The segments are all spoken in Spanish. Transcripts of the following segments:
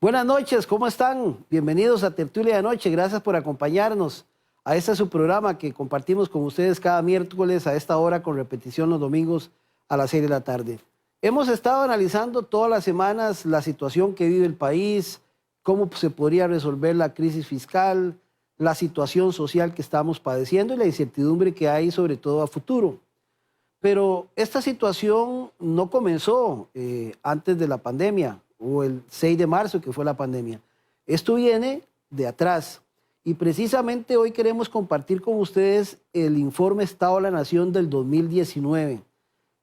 Buenas noches, ¿cómo están? Bienvenidos a Tertulia de Noche, gracias por acompañarnos a este su programa que compartimos con ustedes cada miércoles a esta hora con repetición los domingos a las 6 de la tarde. Hemos estado analizando todas las semanas la situación que vive el país, cómo se podría resolver la crisis fiscal, la situación social que estamos padeciendo y la incertidumbre que hay sobre todo a futuro. Pero esta situación no comenzó antes de la pandemia o el 6 de marzo que fue la pandemia. Esto viene de atrás y precisamente hoy queremos compartir con ustedes el informe Estado de la Nación del 2019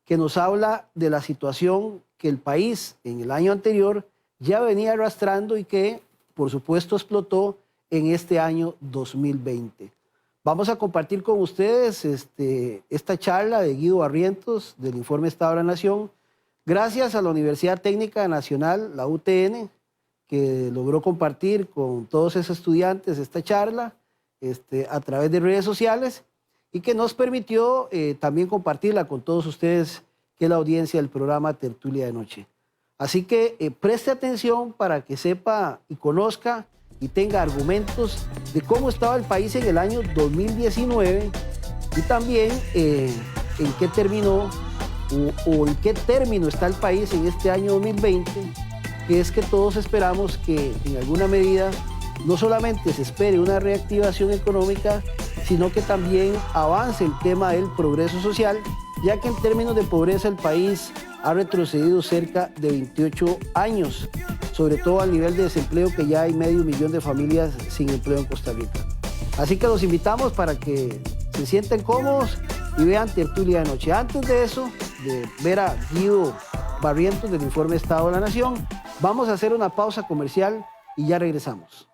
que nos habla de la situación que el país en el año anterior ya venía arrastrando y que por supuesto explotó en este año 2020. Vamos a compartir con ustedes esta charla de Guido Barrientos del informe Estado de la Nación, gracias a la Universidad Técnica Nacional, la UTN, que logró compartir con todos esos estudiantes esta charla a través de redes sociales y que nos permitió también compartirla con todos ustedes, que es la audiencia del programa Tertulia de Noche. Así que preste atención para que sepa y conozca y tenga argumentos de cómo estaba el país en el año 2019 y también en qué terminó o en qué término está el país en este año 2020, que es que todos esperamos que en alguna medida no solamente se espere una reactivación económica, sino que también avance el tema del progreso social, ya que en términos de pobreza el país ha retrocedido cerca de 28 años, sobre todo al nivel de desempleo que ya hay 500,000 de familias sin empleo en Costa Rica. Así que los invitamos para que se sienten cómodos y vean Tertulia de Noche. Antes de eso, de ver a Guido Barrientos del informe Estado de la Nación, vamos a hacer una pausa comercial y ya regresamos.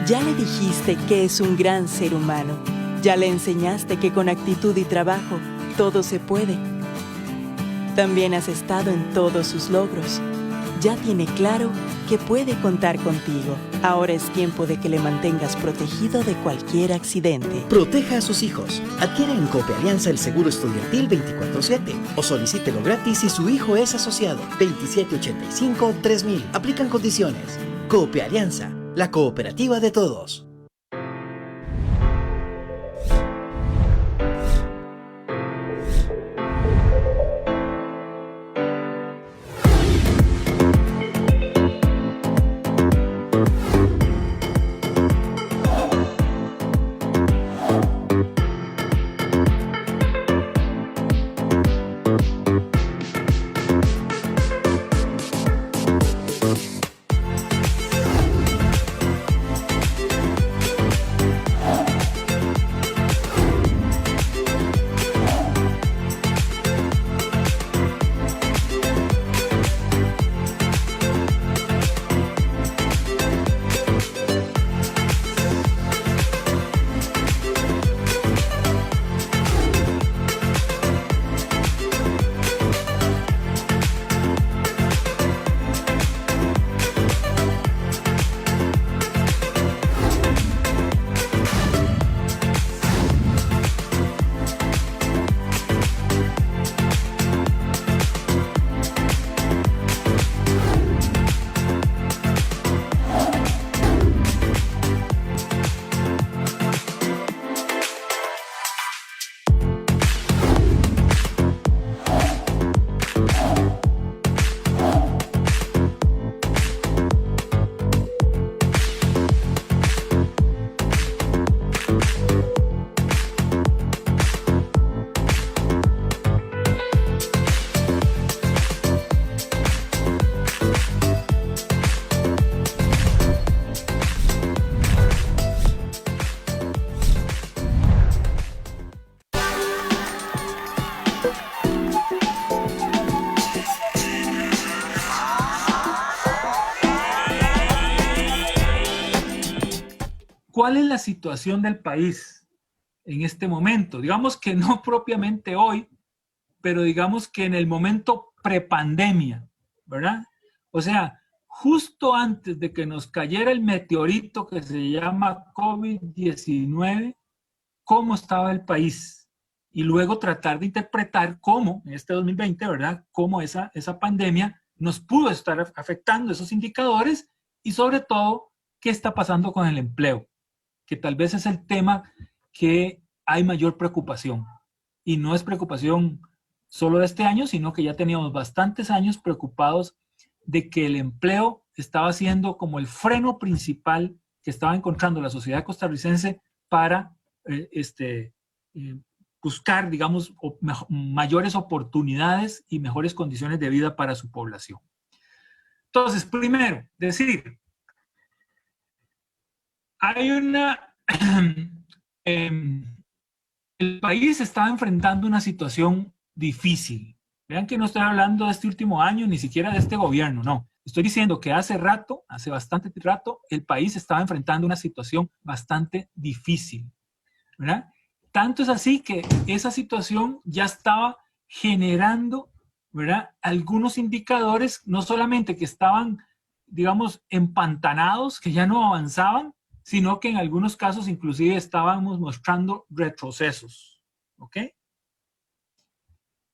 Ya le dijiste que es un gran ser humano. Ya le enseñaste que con actitud y trabajo todo se puede. También has estado en todos sus logros. Ya tiene claro que puede contar contigo. Ahora es tiempo de que le mantengas protegido de cualquier accidente. Proteja a sus hijos. Adquiera en Coopalianza el seguro estudiantil 24/7 o solicítelo gratis si su hijo es asociado. 2785-3000. Aplican condiciones. Coopalianza, la cooperativa de todos. ¿Cuál es la situación del país en este momento? Digamos que no propiamente hoy, pero digamos que en el momento prepandemia, ¿verdad? O sea, justo antes de que nos cayera el meteorito que se llama COVID-19, cómo estaba el país. Y luego tratar de interpretar cómo, en este 2020, ¿verdad?, cómo esa pandemia nos pudo estar afectando esos indicadores y sobre todo, qué está pasando con el empleo, que tal vez es el tema que hay mayor preocupación. Y no es preocupación solo de este año, sino que ya teníamos bastantes años preocupados de que el empleo estaba siendo como el freno principal que estaba encontrando la sociedad costarricense para buscar, digamos, mayores oportunidades y mejores condiciones de vida para su población. Entonces, primero, decir, hay el país estaba enfrentando una situación difícil. Vean que no estoy hablando de este último año, ni siquiera de este gobierno, no. Estoy diciendo que hace bastante rato, el país estaba enfrentando una situación bastante difícil, ¿verdad? Tanto es así que esa situación ya estaba generando, ¿verdad?, algunos indicadores, no solamente que estaban, digamos, empantanados, que ya no avanzaban, sino que en algunos casos inclusive estábamos mostrando retrocesos, ¿ok?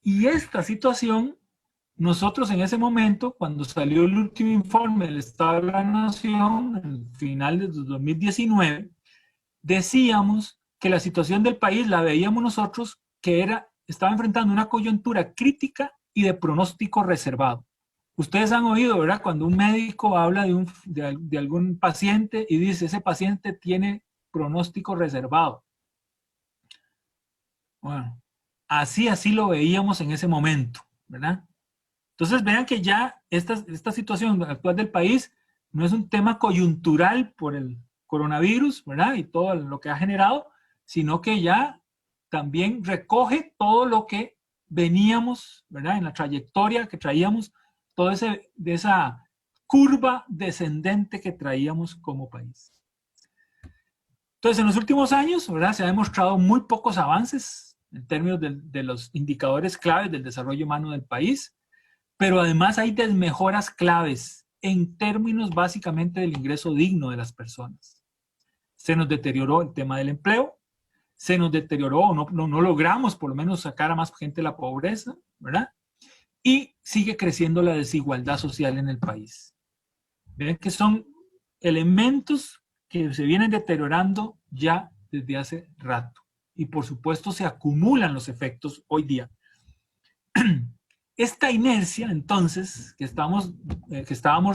Y esta situación, nosotros en ese momento, cuando salió el último informe del Estado de la Nación, al final de 2019, decíamos que la situación del país la veíamos nosotros que estaba enfrentando una coyuntura crítica y de pronóstico reservado. Ustedes han oído, ¿verdad?, cuando un médico habla de algún paciente y dice, ese paciente tiene pronóstico reservado. Bueno, así lo veíamos en ese momento, ¿verdad? Entonces vean que ya esta situación actual del país no es un tema coyuntural por el coronavirus, ¿verdad?, y todo lo que ha generado, sino que ya también recoge todo lo que veníamos, ¿verdad?, en la trayectoria que traíamos, de esa curva descendente que traíamos como país. Entonces, en los últimos años, ¿verdad?, se han demostrado muy pocos avances en términos de los indicadores claves del desarrollo humano del país, pero además hay desmejoras claves en términos básicamente del ingreso digno de las personas. Se nos deterioró el tema del empleo, se nos deterioró, no logramos por lo menos sacar a más gente de la pobreza, ¿verdad? Y sigue creciendo la desigualdad social en el país. Ven que son elementos que se vienen deteriorando ya desde hace rato. Y por supuesto se acumulan los efectos hoy día. Esta inercia, entonces, que estábamos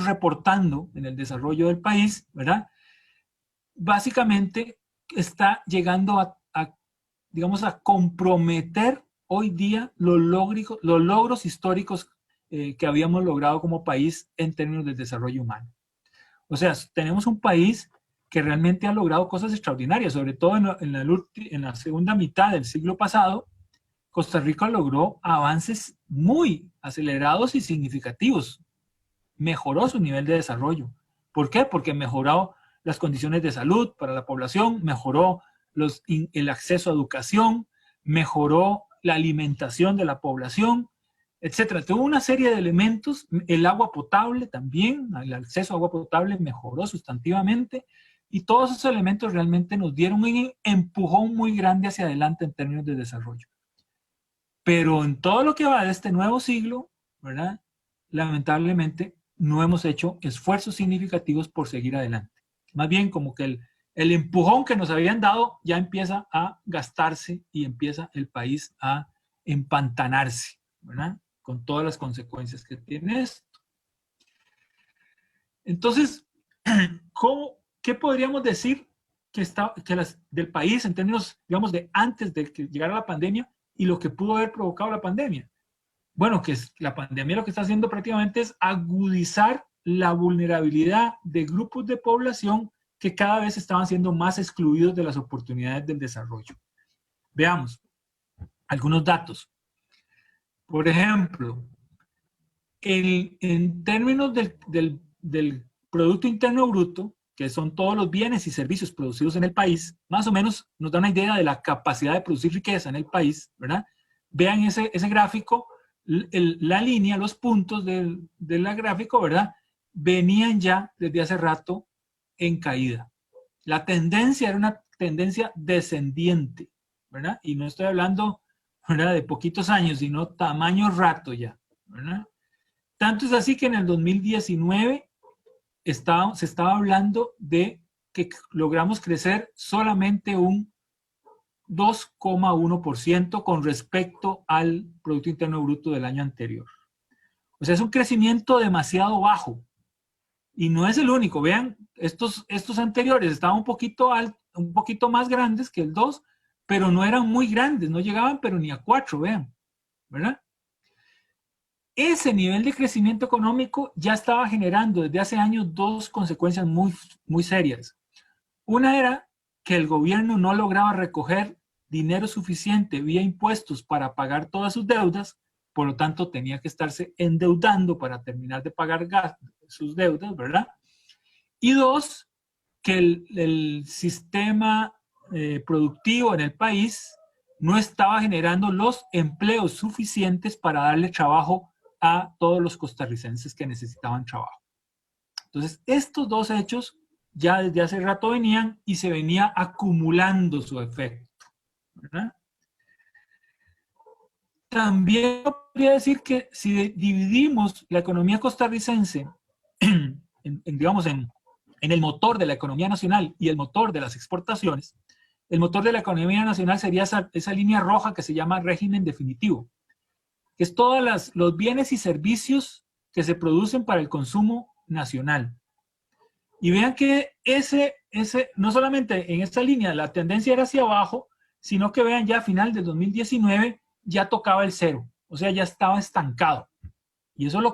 reportando en el desarrollo del país, ¿verdad?, básicamente está llegando digamos, a comprometer hoy día los logros históricos que habíamos logrado como país en términos de desarrollo humano. O sea, tenemos un país que realmente ha logrado cosas extraordinarias, sobre todo en la segunda mitad del siglo pasado. Costa Rica logró avances muy acelerados y significativos. Mejoró su nivel de desarrollo. ¿Por qué? Porque mejoró las condiciones de salud para la población, mejoró el acceso a educación, mejoró la alimentación de la población, etcétera. Tuvo una serie de elementos, el agua potable también, el acceso a agua potable mejoró sustantivamente, y todos esos elementos realmente nos dieron un empujón muy grande hacia adelante en términos de desarrollo. Pero en todo lo que va de este nuevo siglo, ¿verdad?, lamentablemente no hemos hecho esfuerzos significativos por seguir adelante. Más bien como que el empujón que nos habían dado ya empieza a gastarse y empieza el país a empantanarse, ¿verdad?, con todas las consecuencias que tiene esto. Entonces, ¿qué podríamos decir del país en términos, digamos, de antes de que llegara la pandemia y lo que pudo haber provocado la pandemia? Bueno, que la pandemia lo que está haciendo prácticamente es agudizar la vulnerabilidad de grupos de población que cada vez estaban siendo más excluidos de las oportunidades del desarrollo. Veamos algunos datos. Por ejemplo, en términos del Producto Interno Bruto, que son todos los bienes y servicios producidos en el país, más o menos nos da una idea de la capacidad de producir riqueza en el país, ¿verdad? Vean ese gráfico, la línea, los puntos del gráfico, ¿verdad?, venían ya desde hace rato en caída. La tendencia era una tendencia descendiente, ¿verdad? Y no estoy hablando, ¿verdad?, de poquitos años, sino tamaño rato ya, ¿verdad? Tanto es así que en el 2019 se estaba hablando de que logramos crecer solamente un 2,1% con respecto al Producto Interno Bruto del año anterior. O sea, es un crecimiento demasiado bajo. Y no es el único. Vean, estos anteriores estaban un poquito más grandes que el 2, pero no eran muy grandes, no llegaban pero ni a 4, vean, ¿verdad? Ese nivel de crecimiento económico ya estaba generando desde hace años dos consecuencias muy serias. Una era que el gobierno no lograba recoger dinero suficiente vía impuestos para pagar todas sus deudas, por lo tanto tenía que estarse endeudando para terminar de pagar sus deudas, ¿verdad? Y dos, que el sistema productivo en el país no estaba generando los empleos suficientes para darle trabajo a todos los costarricenses que necesitaban trabajo. Entonces, estos dos hechos ya desde hace rato venían y se venía acumulando su efecto, ¿verdad? También podría decir que si dividimos la economía costarricense digamos, en el motor de la economía nacional y el motor de las exportaciones, el motor de la economía nacional sería esa línea roja que se llama régimen definitivo, que es todos los bienes y servicios que se producen para el consumo nacional. Y vean que no solamente en esta línea la tendencia era hacia abajo, sino que vean ya a final del 2019 ya tocaba el cero, o sea, ya estaba estancado. Y eso es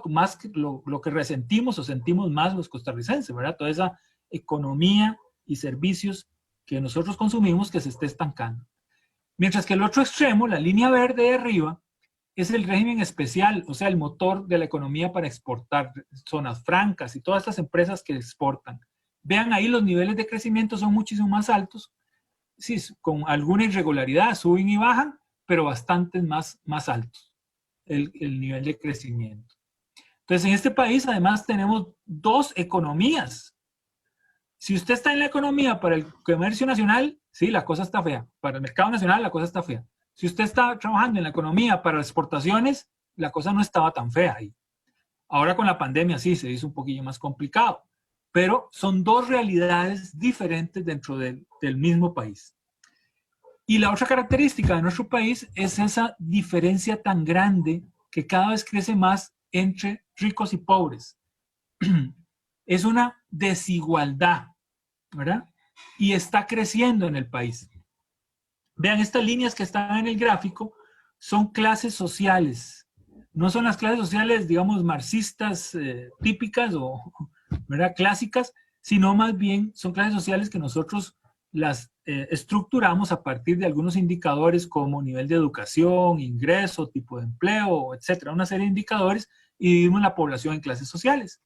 lo que resentimos o sentimos más los costarricenses, ¿verdad? Toda esa economía y servicios que nosotros consumimos que se esté estancando. Mientras que el otro extremo, la línea verde de arriba, es el régimen especial, o sea, el motor de la economía para exportar, zonas francas y todas estas empresas que exportan. Vean ahí los niveles de crecimiento son muchísimo más altos, sí, con alguna irregularidad, suben y bajan, pero bastante más altos el nivel de crecimiento. Entonces, en este país además tenemos dos economías. Si usted está en la economía para el comercio nacional, sí, la cosa está fea. Para el mercado nacional, la cosa está fea. Si usted está trabajando en la economía para las exportaciones, la cosa no estaba tan fea ahí. Ahora con la pandemia sí, se hizo un poquillo más complicado. Pero son dos realidades diferentes dentro del mismo país. Y la otra característica de nuestro país es esa diferencia tan grande que cada vez crece más entre ricos y pobres. Es una desigualdad, ¿verdad? Y está creciendo en el país. Vean, estas líneas que están en el gráfico son clases sociales. No son las clases sociales, digamos, marxistas típicas o, ¿verdad?, clásicas, sino más bien son clases sociales que nosotros las estructuramos a partir de algunos indicadores como nivel de educación, ingreso, tipo de empleo, etcétera, una serie de indicadores, y dividimos la población en clases sociales.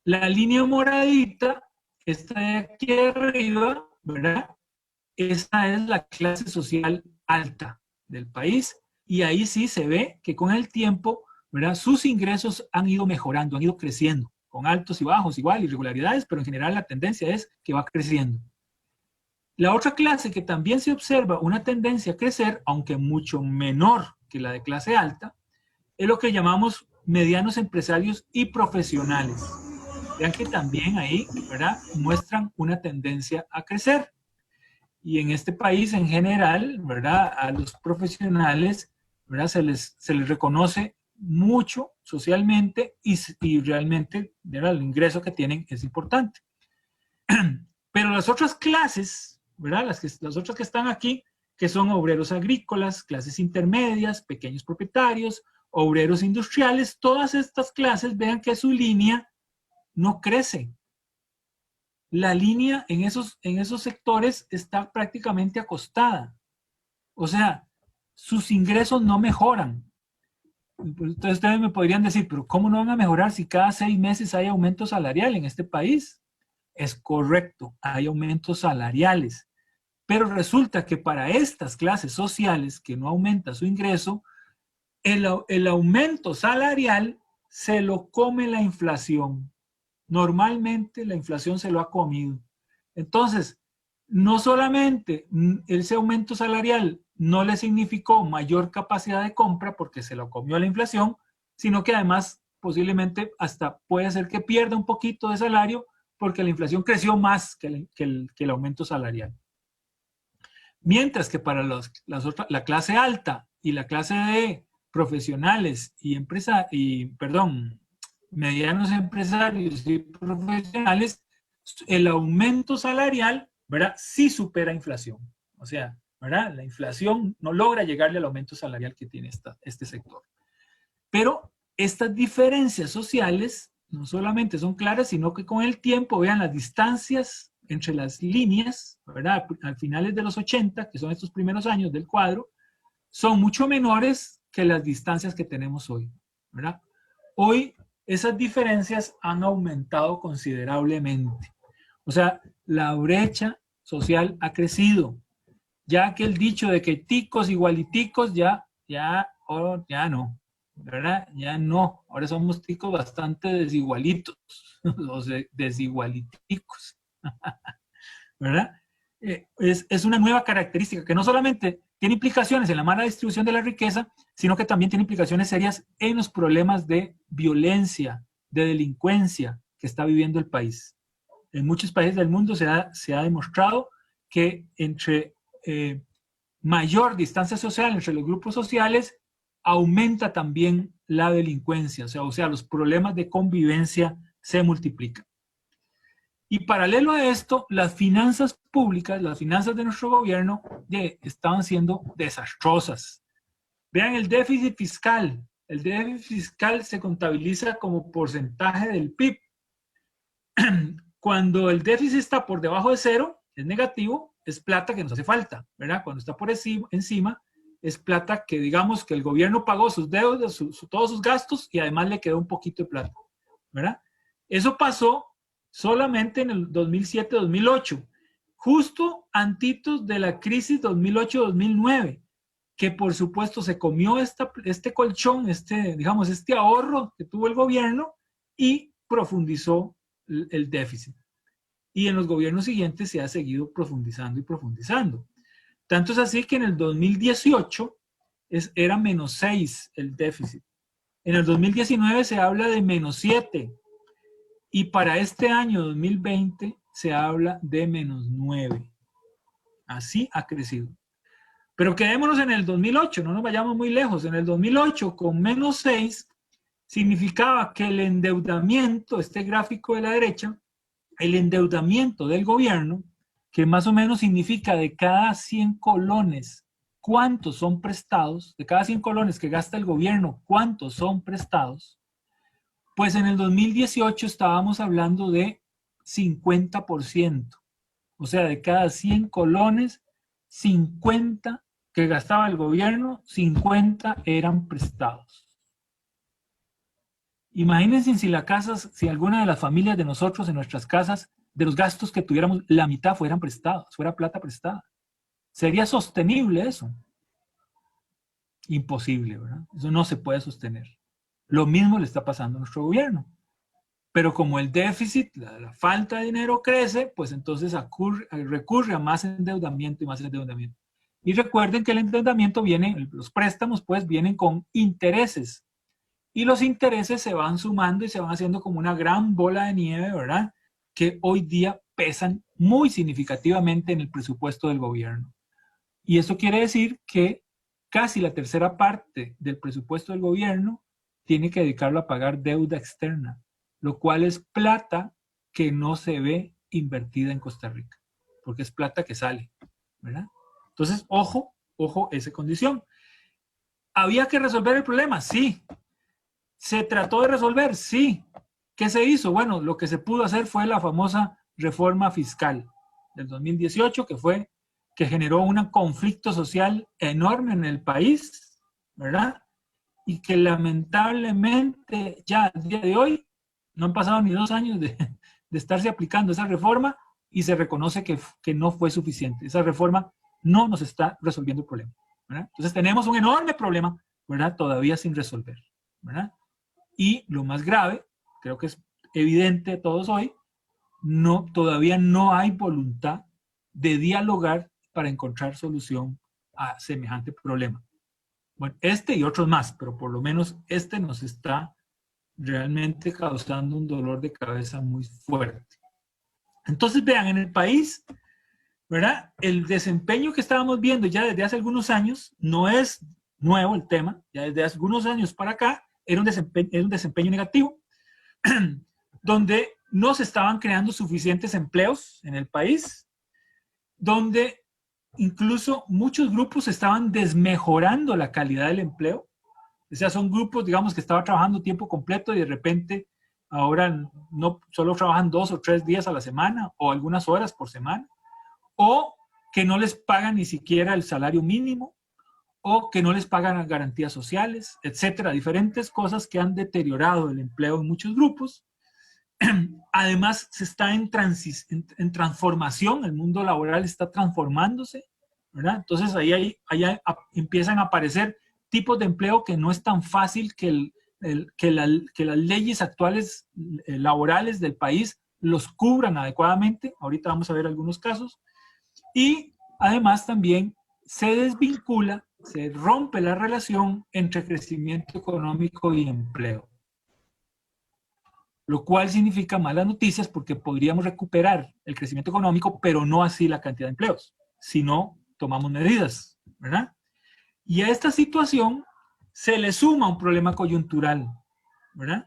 La línea moradita, esta de aquí arriba, ¿verdad? Esta es la clase social alta del país, y ahí sí se ve que con el tiempo, ¿verdad?, sus ingresos han ido mejorando, han ido creciendo, con altos y bajos igual, irregularidades, pero en general la tendencia es que va creciendo. La otra clase que también se observa una tendencia a crecer, aunque mucho menor que la de clase alta, es lo que llamamos medianos empresarios y profesionales. Vean que también ahí, ¿verdad?, muestran una tendencia a crecer. Y en este país en general, ¿verdad?, a los profesionales, ¿verdad?, se les reconoce mucho socialmente y realmente, ¿verdad?, el ingreso que tienen es importante. Pero las otras clases, ¿verdad?, las otras que están aquí, que son obreros agrícolas, clases intermedias, pequeños propietarios, obreros industriales, todas estas clases, vean que su línea no crece. La línea en esos sectores está prácticamente acostada. O sea, sus ingresos no mejoran. Entonces ustedes me podrían decir, pero ¿cómo no van a mejorar si cada 6 meses hay aumento salarial en este país? Es correcto, hay aumentos salariales. Pero resulta que para estas clases sociales que no aumenta su ingreso, el aumento salarial se lo come la inflación. Normalmente la inflación se lo ha comido. Entonces, no solamente ese aumento salarial no le significó mayor capacidad de compra porque se lo comió la inflación, sino que además posiblemente hasta puede ser que pierda un poquito de salario porque la inflación creció más que el aumento salarial. Mientras que para la clase alta y la clase de profesionales y medianos empresarios y profesionales, el aumento salarial, ¿verdad?, sí supera inflación. O sea, ¿verdad?, la inflación no logra llegarle al aumento salarial que tiene este sector. Pero estas diferencias sociales no solamente son claras, sino que con el tiempo, vean las distancias entre las líneas, ¿verdad?, a finales de los 80, que son estos primeros años del cuadro, son mucho menores que las distancias que tenemos hoy, ¿verdad? Hoy esas diferencias han aumentado considerablemente. O sea, la brecha social ha crecido. Ya que el dicho de que ticos igualiticos ya no, ¿verdad? Ya no. Ahora somos ticos bastante desigualitos, los desigualiticos, ¿verdad? Es una nueva característica que no solamente tiene implicaciones en la mala distribución de la riqueza, sino que también tiene implicaciones serias en los problemas de violencia, de delincuencia que está viviendo el país. En muchos países del mundo se ha demostrado que entre mayor distancia social entre los grupos sociales aumenta también la delincuencia, o sea, los problemas de convivencia se multiplican. Y paralelo a esto, las finanzas públicas, las finanzas de nuestro gobierno, estaban siendo desastrosas. Vean el déficit fiscal. El déficit fiscal se contabiliza como porcentaje del PIB. Cuando el déficit está por debajo de cero, es negativo, es plata que nos hace falta, ¿verdad? Cuando está por encima, es plata que digamos que el gobierno pagó sus deudas, todos sus gastos y además le quedó un poquito de plata, ¿verdad? Eso pasó solamente en el 2007-2008, justo antitos de la crisis 2008-2009, que por supuesto se comió este colchón, digamos, este ahorro que tuvo el gobierno y profundizó el déficit. Y en los gobiernos siguientes se ha seguido profundizando y profundizando. Tanto es así que en el 2018 era -6 el déficit. En el 2019 se habla de -7. Y para este año 2020 se habla de -9. Así ha crecido. Pero quedémonos en el 2008, no nos vayamos muy lejos. En el 2008, con -6, significaba que el endeudamiento, este gráfico de la derecha, el endeudamiento del gobierno, que más o menos significa de cada 100 colones, ¿cuántos son prestados? De cada 100 colones que gasta el gobierno, ¿cuántos son prestados? Pues en el 2018 estábamos hablando de 50%. O sea, de cada 100 colones, 50 que gastaba el gobierno, 50 eran prestados. Imagínense si alguna de las familias de nosotros en nuestras casas, de los gastos que tuviéramos, la mitad fueran prestados, fuera plata prestada. ¿Sería sostenible eso? Imposible, ¿verdad? Eso no se puede sostener. Lo mismo le está pasando a nuestro gobierno. Pero como el déficit, la falta de dinero crece, pues entonces recurre a más endeudamiento y más endeudamiento. Y recuerden que el endeudamiento los préstamos pues vienen con intereses. Y los intereses se van sumando y se van haciendo como una gran bola de nieve, ¿verdad? Que hoy día pesan muy significativamente en el presupuesto del gobierno. Y eso quiere decir que casi la tercera parte del presupuesto del gobierno tiene que dedicarlo a pagar deuda externa, lo cual es plata que no se ve invertida en Costa Rica, porque es plata que sale, ¿verdad? Entonces, ojo esa condición. ¿Había que resolver el problema? Sí. ¿Se trató de resolver? Sí. ¿Qué se hizo? Bueno, lo que se pudo hacer fue la famosa reforma fiscal del 2018, que generó un conflicto social enorme en el país, ¿verdad? Y que lamentablemente ya al día de hoy no han pasado ni 2 años de estarse aplicando esa reforma y se reconoce que no fue suficiente. Esa reforma no nos está resolviendo el problema, ¿verdad? Entonces tenemos un enorme problema, ¿verdad? Todavía sin resolver, ¿verdad? Y lo más grave, creo que es evidente a todos hoy, todavía no hay voluntad de dialogar para encontrar solución a semejante problema. Bueno, este y otros más, pero por lo menos este nos está realmente causando un dolor de cabeza muy fuerte. Entonces, vean, en el país, ¿verdad? El desempeño que estábamos viendo ya desde hace algunos años, no es nuevo el tema, ya desde hace algunos años para acá, era un desempeño negativo, donde no se estaban creando suficientes empleos en el país, donde incluso muchos grupos estaban desmejorando la calidad del empleo. O sea, son grupos, digamos, que estaban trabajando tiempo completo y de repente ahora no solo trabajan 2 o 3 días a la semana o algunas horas por semana, o que no les pagan ni siquiera el salario mínimo, o que no les pagan garantías sociales, etcétera. Diferentes cosas que han deteriorado el empleo en muchos grupos. Además, se está en transformación, el mundo laboral está transformándose, ¿verdad? Entonces ahí empiezan a aparecer tipos de empleo que no es tan fácil que las leyes actuales laborales del país los cubran adecuadamente. Ahorita vamos a ver algunos casos. Y además también se desvincula, se rompe la relación entre crecimiento económico y empleo. Lo cual significa malas noticias porque podríamos recuperar el crecimiento económico, pero no así la cantidad de empleos, si no tomamos medidas, ¿verdad? Y a esta situación se le suma un problema coyuntural, ¿verdad?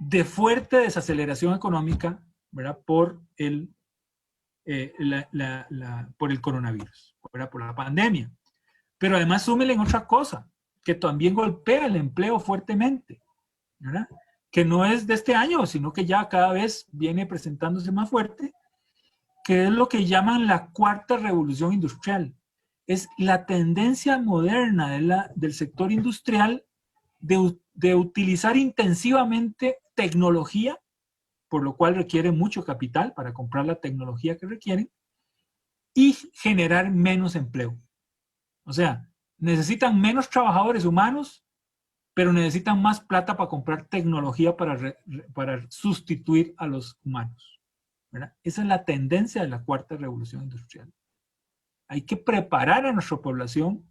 De fuerte desaceleración económica, ¿verdad? Por el coronavirus, ¿verdad? Por la pandemia. Pero además súmele en otra cosa, que también golpea el empleo fuertemente, ¿verdad? Que no es de este año, sino que ya cada vez viene presentándose más fuerte, que es lo que llaman la cuarta revolución industrial. Es la tendencia moderna del sector industrial de utilizar intensivamente tecnología, por lo cual requiere mucho capital para comprar la tecnología que requieren, y generar menos empleo. O sea, necesitan menos trabajadores humanos, pero necesitan más plata para comprar tecnología para sustituir a los humanos, ¿verdad? Esa es la tendencia de la cuarta revolución industrial. Hay que preparar a nuestra población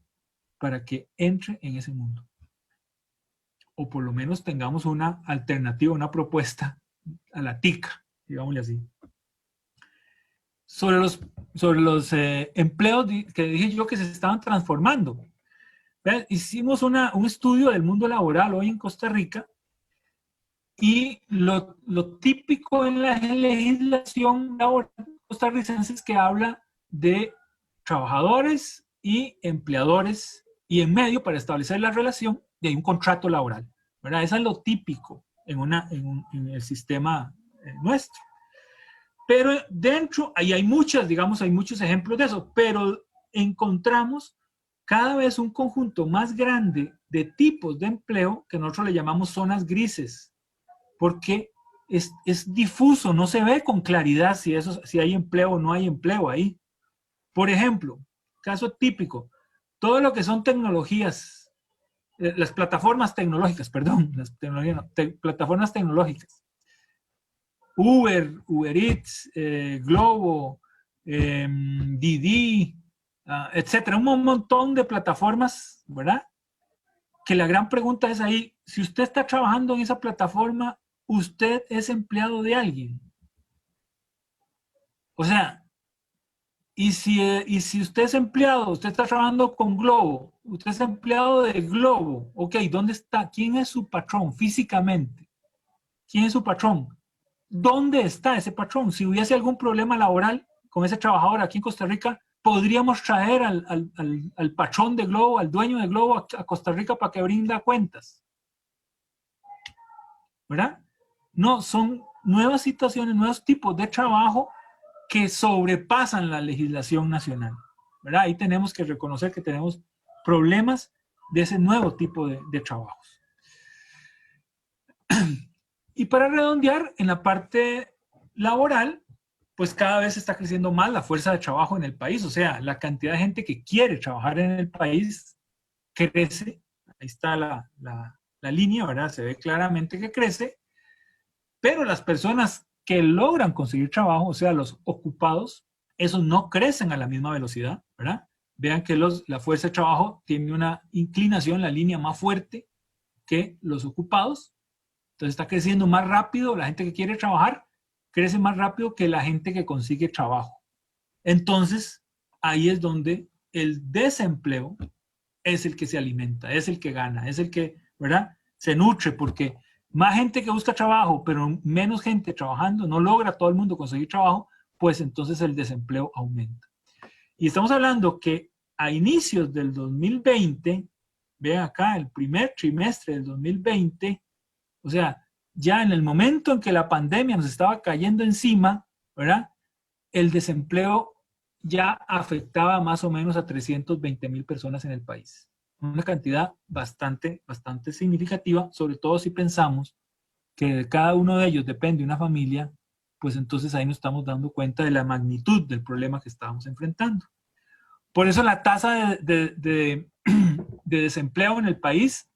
para que entre en ese mundo. O por lo menos tengamos una alternativa, una propuesta a la TIC, digámosle así. Sobre los empleos que dije yo que se estaban transformando. Hicimos un estudio del mundo laboral hoy en Costa Rica y lo típico en la legislación laboral costarricense es que habla de trabajadores y empleadores y en medio para establecer la relación de un contrato laboral, ¿verdad? Eso es lo típico en el sistema nuestro. Pero dentro, ahí hay muchos ejemplos de eso, pero encontramos cada vez un conjunto más grande de tipos de empleo que nosotros le llamamos zonas grises, porque es difuso, no se ve con claridad si hay empleo o no hay empleo ahí. Por ejemplo, caso típico, todo lo que son tecnologías, las plataformas tecnológicas, plataformas tecnológicas, Uber Eats, Globo, Didi, etcétera, un montón de plataformas, ¿verdad? Que la gran pregunta es ahí, si usted está trabajando en esa plataforma, ¿usted es empleado de alguien? O sea, y si usted es empleado, usted está trabajando con Globo, usted es empleado de Globo, ok, ¿dónde está? ¿Quién es su patrón físicamente? ¿Quién es su patrón? ¿Dónde está ese patrón? Si hubiese algún problema laboral con ese trabajador aquí en Costa Rica, podríamos traer al patrón de Globo, al dueño de Globo a Costa Rica para que brinda cuentas. ¿Verdad? No, son nuevas situaciones, nuevos tipos de trabajo que sobrepasan la legislación nacional. ¿Verdad? Ahí tenemos que reconocer que tenemos problemas de ese nuevo tipo de trabajos. Y para redondear, en la parte laboral, pues cada vez está creciendo más la fuerza de trabajo en el país. O sea, la cantidad de gente que quiere trabajar en el país crece. Ahí está la línea, ¿verdad? Se ve claramente que crece. Pero las personas que logran conseguir trabajo, o sea, los ocupados, esos no crecen a la misma velocidad, ¿verdad? Vean que la fuerza de trabajo tiene una inclinación, la línea más fuerte que los ocupados. Entonces está creciendo más rápido, la gente que quiere trabajar crece más rápido que la gente que consigue trabajo. Entonces, ahí es donde el desempleo es el que se alimenta, es el que gana, es el que, ¿verdad?, se nutre, porque más gente que busca trabajo, pero menos gente trabajando, no logra todo el mundo conseguir trabajo, pues entonces el desempleo aumenta. Y estamos hablando que a inicios del 2020, vean acá, el primer trimestre del 2020, o sea, ya en el momento en que la pandemia nos estaba cayendo encima, ¿verdad?, el desempleo ya afectaba más o menos a 320,000 personas en el país. Una cantidad bastante significativa, sobre todo si pensamos que de cada uno de ellos depende una familia, pues entonces ahí nos estamos dando cuenta de la magnitud del problema que estábamos enfrentando. Por eso la tasa de desempleo en el país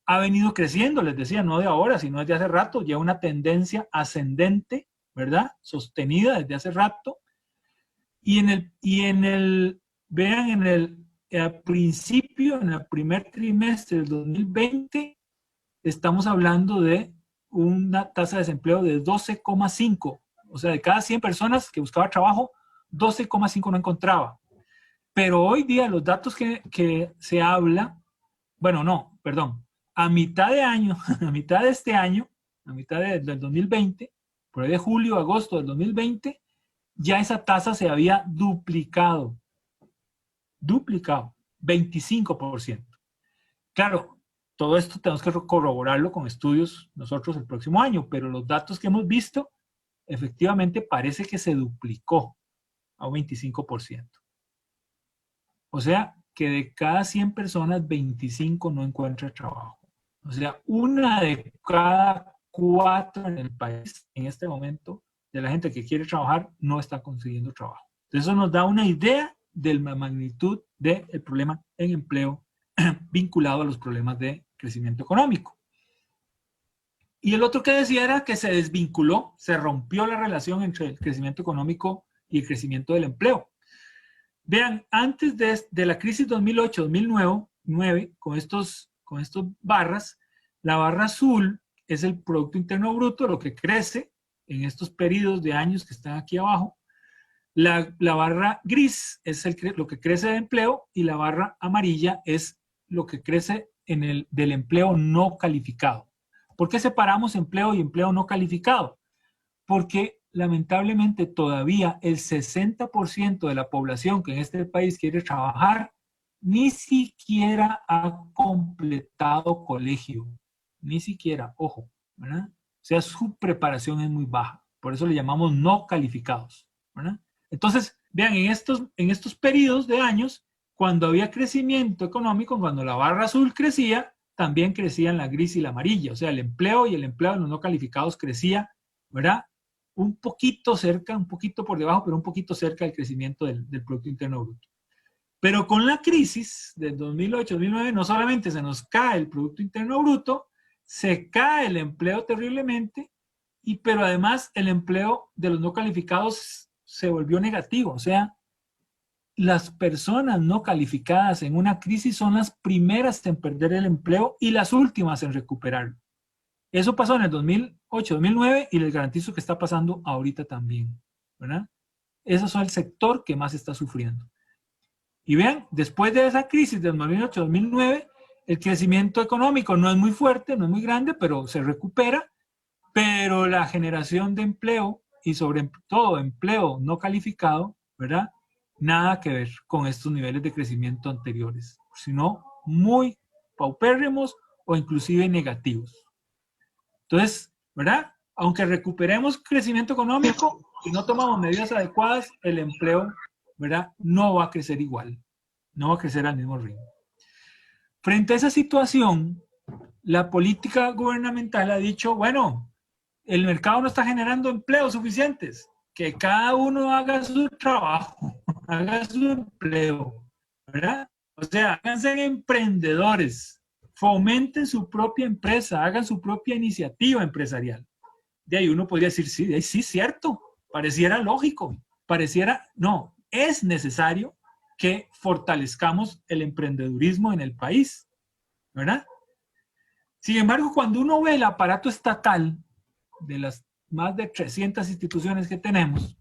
ha venido creciendo, les decía, no de ahora, sino desde hace rato, ya una tendencia ascendente, ¿verdad?, sostenida desde hace rato. Vean, en el principio, en el primer trimestre del 2020, estamos hablando de una tasa de desempleo de 12,5. O sea, de cada 100 personas que buscaba trabajo, 12,5 no encontraba. Pero hoy día los datos que se habla, bueno, no, perdón, a mitad de año, a mitad de este año, a mitad del 2020, por ahí de julio, agosto del 2020, ya esa tasa se había duplicado, 25%. Claro, todo esto tenemos que corroborarlo con estudios nosotros el próximo año, pero los datos que hemos visto, efectivamente parece que se duplicó a un 25%. O sea, que de cada 100 personas, 25 no encuentra trabajo. O sea, una de cada 4 en el país en este momento de la gente que quiere trabajar no está consiguiendo trabajo. Entonces eso nos da una idea de la magnitud del problema en empleo vinculado a los problemas de crecimiento económico. Y el otro que decía era que se desvinculó, se rompió la relación entre el crecimiento económico y el crecimiento del empleo. Vean, antes de la crisis 2008-2009, con estos barras, la barra azul es el Producto Interno Bruto, lo que crece en estos periodos de años que están aquí abajo. La barra gris es lo que crece de empleo y la barra amarilla es lo que crece del empleo no calificado. ¿Por qué separamos empleo y empleo no calificado? Porque lamentablemente todavía el 60% de la población que en este país quiere trabajar ni siquiera ha completado colegio. Ni siquiera, ojo, ¿verdad? O sea, su preparación es muy baja. Por eso le llamamos no calificados, ¿verdad? Entonces, vean, en estos periodos de años, cuando había crecimiento económico, cuando la barra azul crecía, también crecían la gris y la amarilla. O sea, el empleo y el empleo de los no calificados crecía, ¿verdad?, un poquito cerca, un poquito por debajo, pero un poquito cerca del crecimiento del Producto Interno Bruto. Pero con la crisis del 2008-2009, no solamente se nos cae el Producto Interno Bruto, se cae el empleo terriblemente, pero además el empleo de los no calificados se volvió negativo. O sea, las personas no calificadas en una crisis son las primeras en perder el empleo y las últimas en recuperarlo. Eso pasó en el 2008-2009 y les garantizo que está pasando ahorita también, ¿verdad? Esos son el sector que más está sufriendo. Y vean, después de esa crisis del 2008-2009, el crecimiento económico no es muy fuerte, no es muy grande, pero se recupera, pero la generación de empleo y sobre todo empleo no calificado, ¿verdad?, nada que ver con estos niveles de crecimiento anteriores, sino muy paupérrimos o inclusive negativos. Entonces, ¿verdad?, aunque recuperemos crecimiento económico, si no tomamos medidas adecuadas, el empleo, ¿verdad?, no va a crecer igual, no va a crecer al mismo ritmo. Frente a esa situación, la política gubernamental ha dicho, bueno, el mercado no está generando empleos suficientes, que cada uno haga su trabajo, haga su empleo, ¿verdad? O sea, háganse emprendedores, fomenten su propia empresa, hagan su propia iniciativa empresarial. de ahí uno podría decir, sí, de ahí sí, cierto, pareciera lógico, no, es necesario que fortalezcamos el emprendedurismo en el país, ¿verdad? Sin embargo, cuando uno ve el aparato estatal de las más de 300 instituciones que tenemos,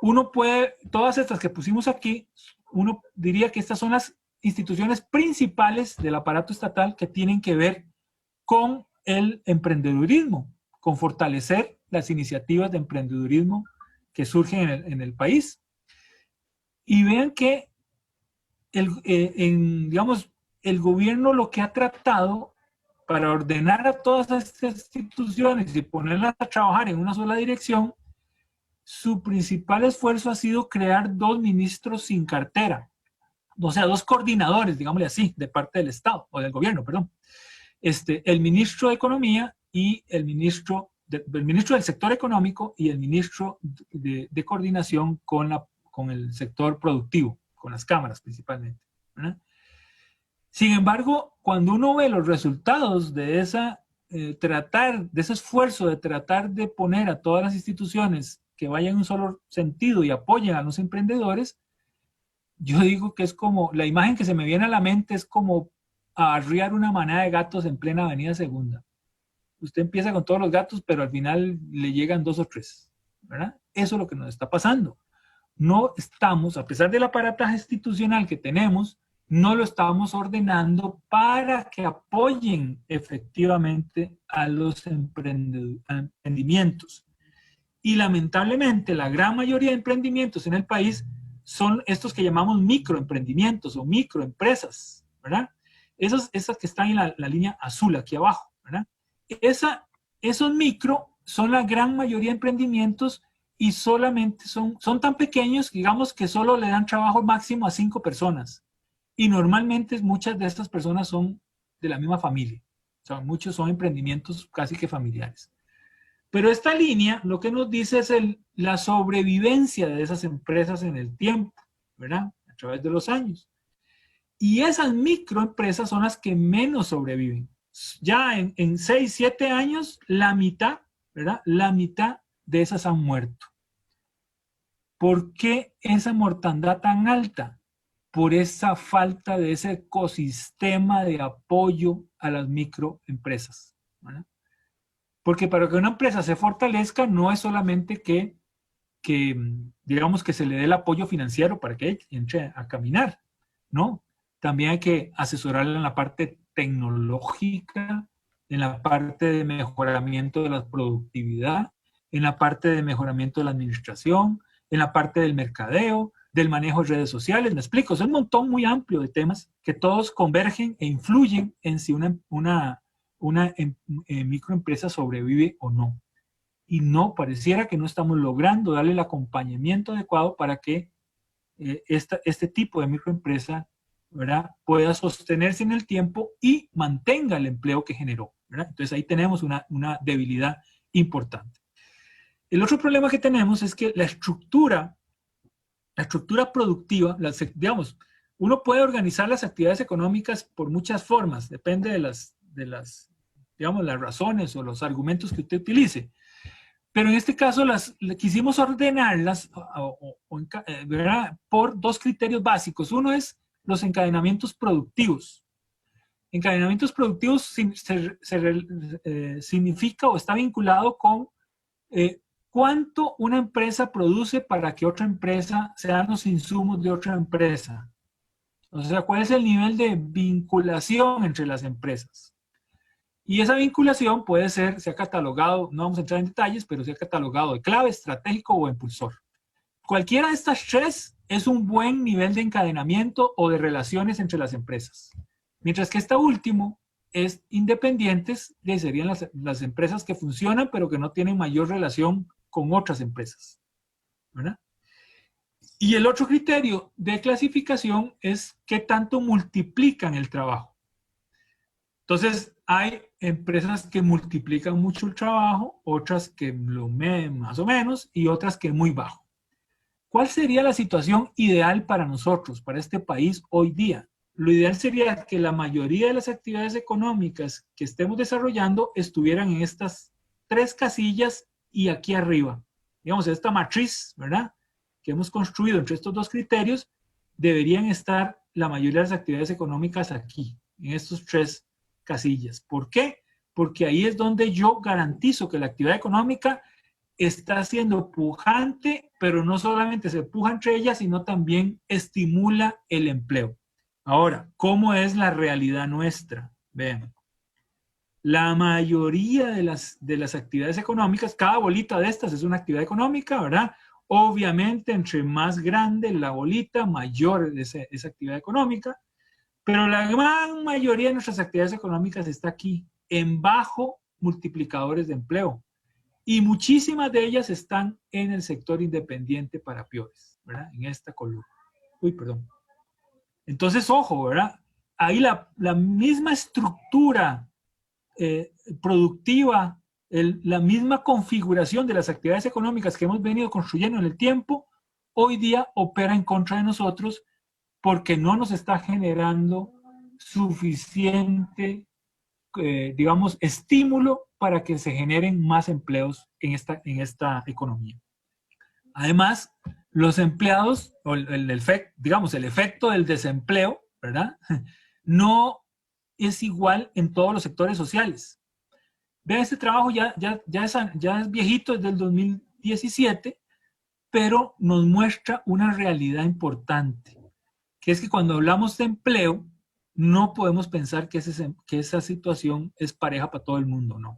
uno puede, todas estas que pusimos aquí, uno diría que estas son las instituciones principales del aparato estatal que tienen que ver con el emprendedurismo, con fortalecer las iniciativas de emprendedurismo que surgen en el país. Y vean que digamos, el gobierno lo que ha tratado para ordenar a todas estas instituciones y ponerlas a trabajar en una sola dirección, su principal esfuerzo ha sido crear 2 ministros sin cartera, o sea, 2 coordinadores, digámosle así, de parte del Estado, o del gobierno, perdón. El ministro de Economía y el ministro del sector económico y el ministro de coordinación con el sector productivo, con las cámaras principalmente, ¿verdad? Sin embargo, cuando uno ve los resultados de ese esfuerzo de tratar de poner a todas las instituciones que vayan en un solo sentido y apoyen a los emprendedores, yo digo que es como, la imagen que se me viene a la mente es como arriar una manada de gatos en plena avenida Segunda. Usted empieza con todos los gatos, pero al final le llegan 2 o 3, ¿verdad? Eso es lo que nos está pasando. No estamos, a pesar del aparataje institucional que tenemos, no lo estamos ordenando para que apoyen efectivamente a los emprendimientos. Y lamentablemente la gran mayoría de emprendimientos en el país son estos que llamamos microemprendimientos o microempresas, ¿verdad? Esas que están en la línea azul aquí abajo, ¿verdad? Esos micro son la gran mayoría de emprendimientos y solamente son tan pequeños, digamos, que solo le dan trabajo máximo a 5 personas. Y normalmente muchas de estas personas son de la misma familia. O sea, muchos son emprendimientos casi que familiares. Pero esta línea lo que nos dice es la sobrevivencia de esas empresas en el tiempo, ¿verdad? A través de los años. Y esas microempresas son las que menos sobreviven. Ya en 6, 7 años, la mitad, ¿verdad? La mitad de esas han muerto. ¿Por qué esa mortandad tan alta? Por esa falta de ese ecosistema de apoyo a las microempresas, ¿verdad? Porque para que una empresa se fortalezca no es solamente que digamos que se le dé el apoyo financiero para que entre a caminar, ¿no? También hay que asesorarla en la parte tecnológica, en la parte de mejoramiento de la productividad, en la parte de mejoramiento de la administración, en la parte del mercadeo, del manejo de redes sociales. Me explico, es un montón muy amplio de temas que todos convergen e influyen en si una microempresa sobrevive o no. Y no, pareciera que no estamos logrando darle el acompañamiento adecuado para que este tipo de microempresa, ¿verdad?, pueda sostenerse en el tiempo y mantenga el empleo que generó, ¿verdad? Entonces ahí tenemos una debilidad importante. El otro problema que tenemos es que la estructura productiva, digamos, uno puede organizar las actividades económicas por muchas formas, depende de las razones o los argumentos que usted utilice. Pero en este caso quisimos ordenarlas, ¿verdad?, por 2 criterios básicos. Uno es los encadenamientos productivos. Encadenamientos productivos significa o está vinculado con cuánto una empresa produce para que otra empresa sean los insumos de otra empresa. O sea, cuál es el nivel de vinculación entre las empresas. Y esa vinculación puede ser, se ha catalogado, no vamos a entrar en detalles, pero se ha catalogado de clave, estratégico o impulsor. Cualquiera de estas 3 es un buen nivel de encadenamiento o de relaciones entre las empresas. Mientras que esta último es independientes, serían las empresas que funcionan pero que no tienen mayor relación con otras empresas, ¿verdad? Y el otro criterio de clasificación es qué tanto multiplican el trabajo. Entonces, hay empresas que multiplican mucho el trabajo, otras que lo miden más o menos y otras que muy bajo. ¿Cuál sería la situación ideal para nosotros, para este país hoy día? Lo ideal sería que la mayoría de las actividades económicas que estemos desarrollando estuvieran en estas 3 casillas y aquí arriba. Digamos, esta matriz, ¿verdad?, que hemos construido entre estos 2 criterios, deberían estar la mayoría de las actividades económicas aquí, en estos 3 casillas. ¿Por qué? Porque ahí es donde yo garantizo que la actividad económica está siendo pujante, pero no solamente se puja entre ellas, sino también estimula el empleo. Ahora, ¿cómo es la realidad nuestra? Vean, la mayoría de las actividades económicas, cada bolita de estas es una actividad económica, ¿verdad? Obviamente, entre más grande la bolita, mayor es esa actividad económica, pero la gran mayoría de nuestras actividades económicas está aquí, en bajo multiplicadores de empleo. Y muchísimas de ellas están en el sector independiente para peores, ¿verdad? En esta columna. Uy, perdón. Entonces, ojo, ¿verdad? Ahí la misma estructura productiva, la misma configuración de las actividades económicas que hemos venido construyendo en el tiempo, hoy día opera en contra de nosotros porque no nos está generando suficiente, digamos, estímulo para que se generen más empleos en esta economía. Además, los empleados, o el efecto del desempleo, ¿verdad?, no es igual en todos los sectores sociales. Vean, este trabajo ya es viejito, es del 2017, pero nos muestra una realidad importante, que es que cuando hablamos de empleo, no podemos pensar que esa situación es pareja para todo el mundo, no.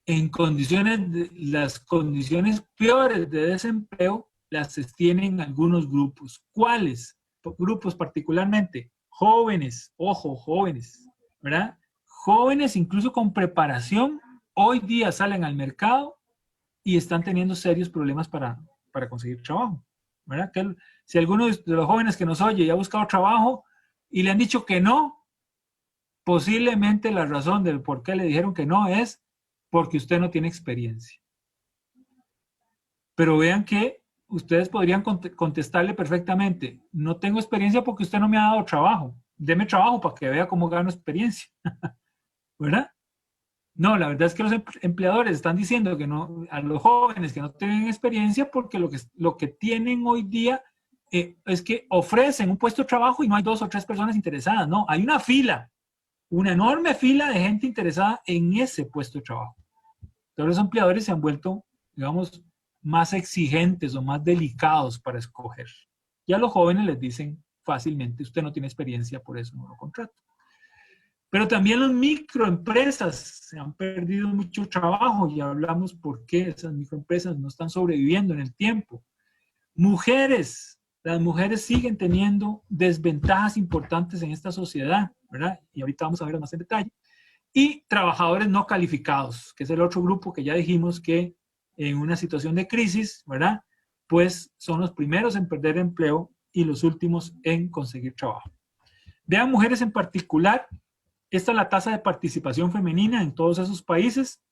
Las condiciones peores de desempleo las tienen algunos grupos. ¿Cuáles? Grupos particularmente jóvenes, ojo, jóvenes, ¿verdad? Jóvenes incluso con preparación, hoy día salen al mercado y están teniendo serios problemas para conseguir trabajo, ¿verdad? Que si alguno de los jóvenes que nos oye ya ha buscado trabajo y le han dicho que no, posiblemente la razón del por qué le dijeron que no es porque usted no tiene experiencia. Pero vean que ustedes podrían contestarle perfectamente, no tengo experiencia porque usted no me ha dado trabajo, deme trabajo para que vea cómo gano experiencia, ¿verdad? No, la verdad es que los empleadores están diciendo que no, a los jóvenes que no tienen experiencia porque lo que tienen hoy día es que ofrecen un puesto de trabajo y no hay 2 o 3 personas interesadas, no, hay una fila, una enorme fila de gente interesada en ese puesto de trabajo. Entonces los empleadores se han vuelto, digamos, más exigentes o más delicados para escoger. Y a los jóvenes les dicen fácilmente, usted no tiene experiencia, por eso no lo contrato. Pero también las microempresas se han perdido mucho trabajo y hablamos por qué esas microempresas no están sobreviviendo en el tiempo. Mujeres, las mujeres siguen teniendo desventajas importantes en esta sociedad, ¿verdad? Y ahorita vamos a ver más en detalle. Y trabajadores no calificados, que es el otro grupo que ya dijimos que en una situación de crisis, ¿verdad?, pues son los primeros en perder empleo y los últimos en conseguir trabajo. Vean mujeres en particular. Esta es la tasa de participación femenina en todos esos países.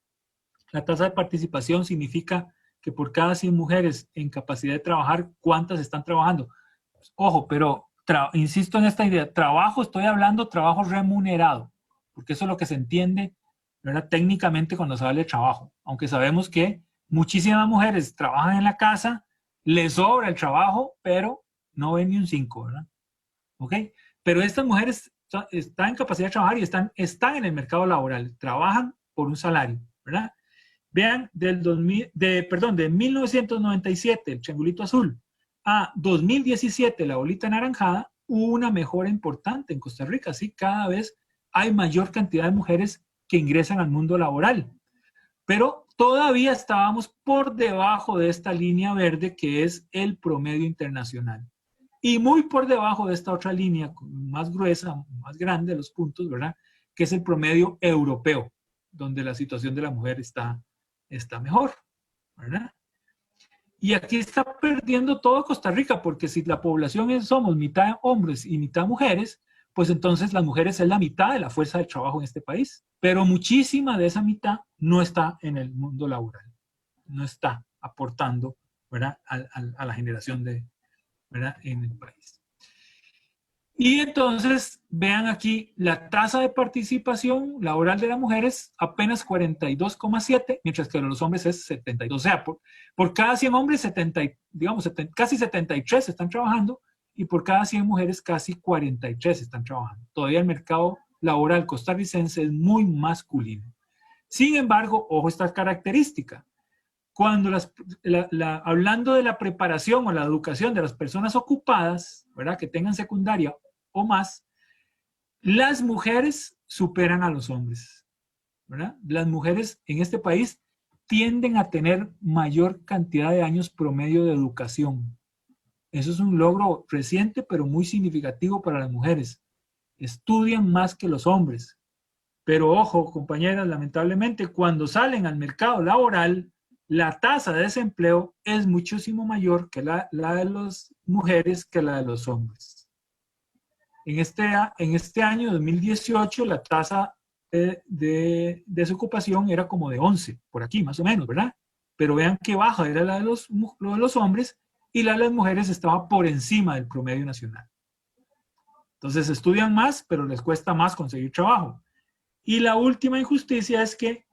La tasa de participación significa que por cada 100 mujeres en capacidad de trabajar, ¿cuántas están trabajando? Pues, ojo, pero insisto en esta idea, trabajo, estoy hablando trabajo remunerado, porque eso es lo que se entiende, ¿verdad?, técnicamente cuando se habla de trabajo, aunque sabemos que muchísimas mujeres trabajan en la casa, les sobra el trabajo, pero no ven ni un 5, ¿verdad? ¿Ok? Pero estas mujeres están en capacidad de trabajar y están en el mercado laboral, trabajan por un salario, ¿verdad? Vean, de 1997, el triangulito azul, a 2017, la bolita anaranjada, hubo una mejora importante en Costa Rica, ¿sí? Cada vez hay mayor cantidad de mujeres que ingresan al mundo laboral, pero todavía estábamos por debajo de esta línea verde que es el promedio internacional. Y muy por debajo de esta otra línea más gruesa, más grande de los puntos, ¿verdad?, que es el promedio europeo, donde la situación de la mujer está mejor, ¿verdad? Y aquí está perdiendo todo Costa Rica, porque si la población somos mitad hombres y mitad mujeres, pues entonces las mujeres es la mitad de la fuerza de trabajo en este país. Pero muchísima de esa mitad no está en el mundo laboral, no está aportando, ¿verdad?, a la generación de, ¿verdad?, en el país. Y entonces, vean aquí, la tasa de participación laboral de las mujeres apenas 42,7, mientras que de los hombres es 72. O sea, por cada 100 hombres, 70, digamos, casi 73 están trabajando, y por cada 100 mujeres, casi 43 están trabajando. Todavía el mercado laboral costarricense es muy masculino. Sin embargo, ojo esta característica. Cuando hablando de la preparación o la educación de las personas ocupadas, ¿verdad?, que tengan secundaria o más, las mujeres superan a los hombres, ¿verdad? Las mujeres en este país tienden a tener mayor cantidad de años promedio de educación. Eso es un logro reciente, pero muy significativo para las mujeres. Estudian más que los hombres. Pero ojo, compañeras, lamentablemente, cuando salen al mercado laboral, la tasa de desempleo es muchísimo mayor que la de las mujeres que la de los hombres. En este año 2018, la tasa de desocupación era como de 11, por aquí más o menos, ¿verdad? Pero vean que baja era la de los hombres, y la de las mujeres estaba por encima del promedio nacional. Entonces estudian más, pero les cuesta más conseguir trabajo. Y la última injusticia es que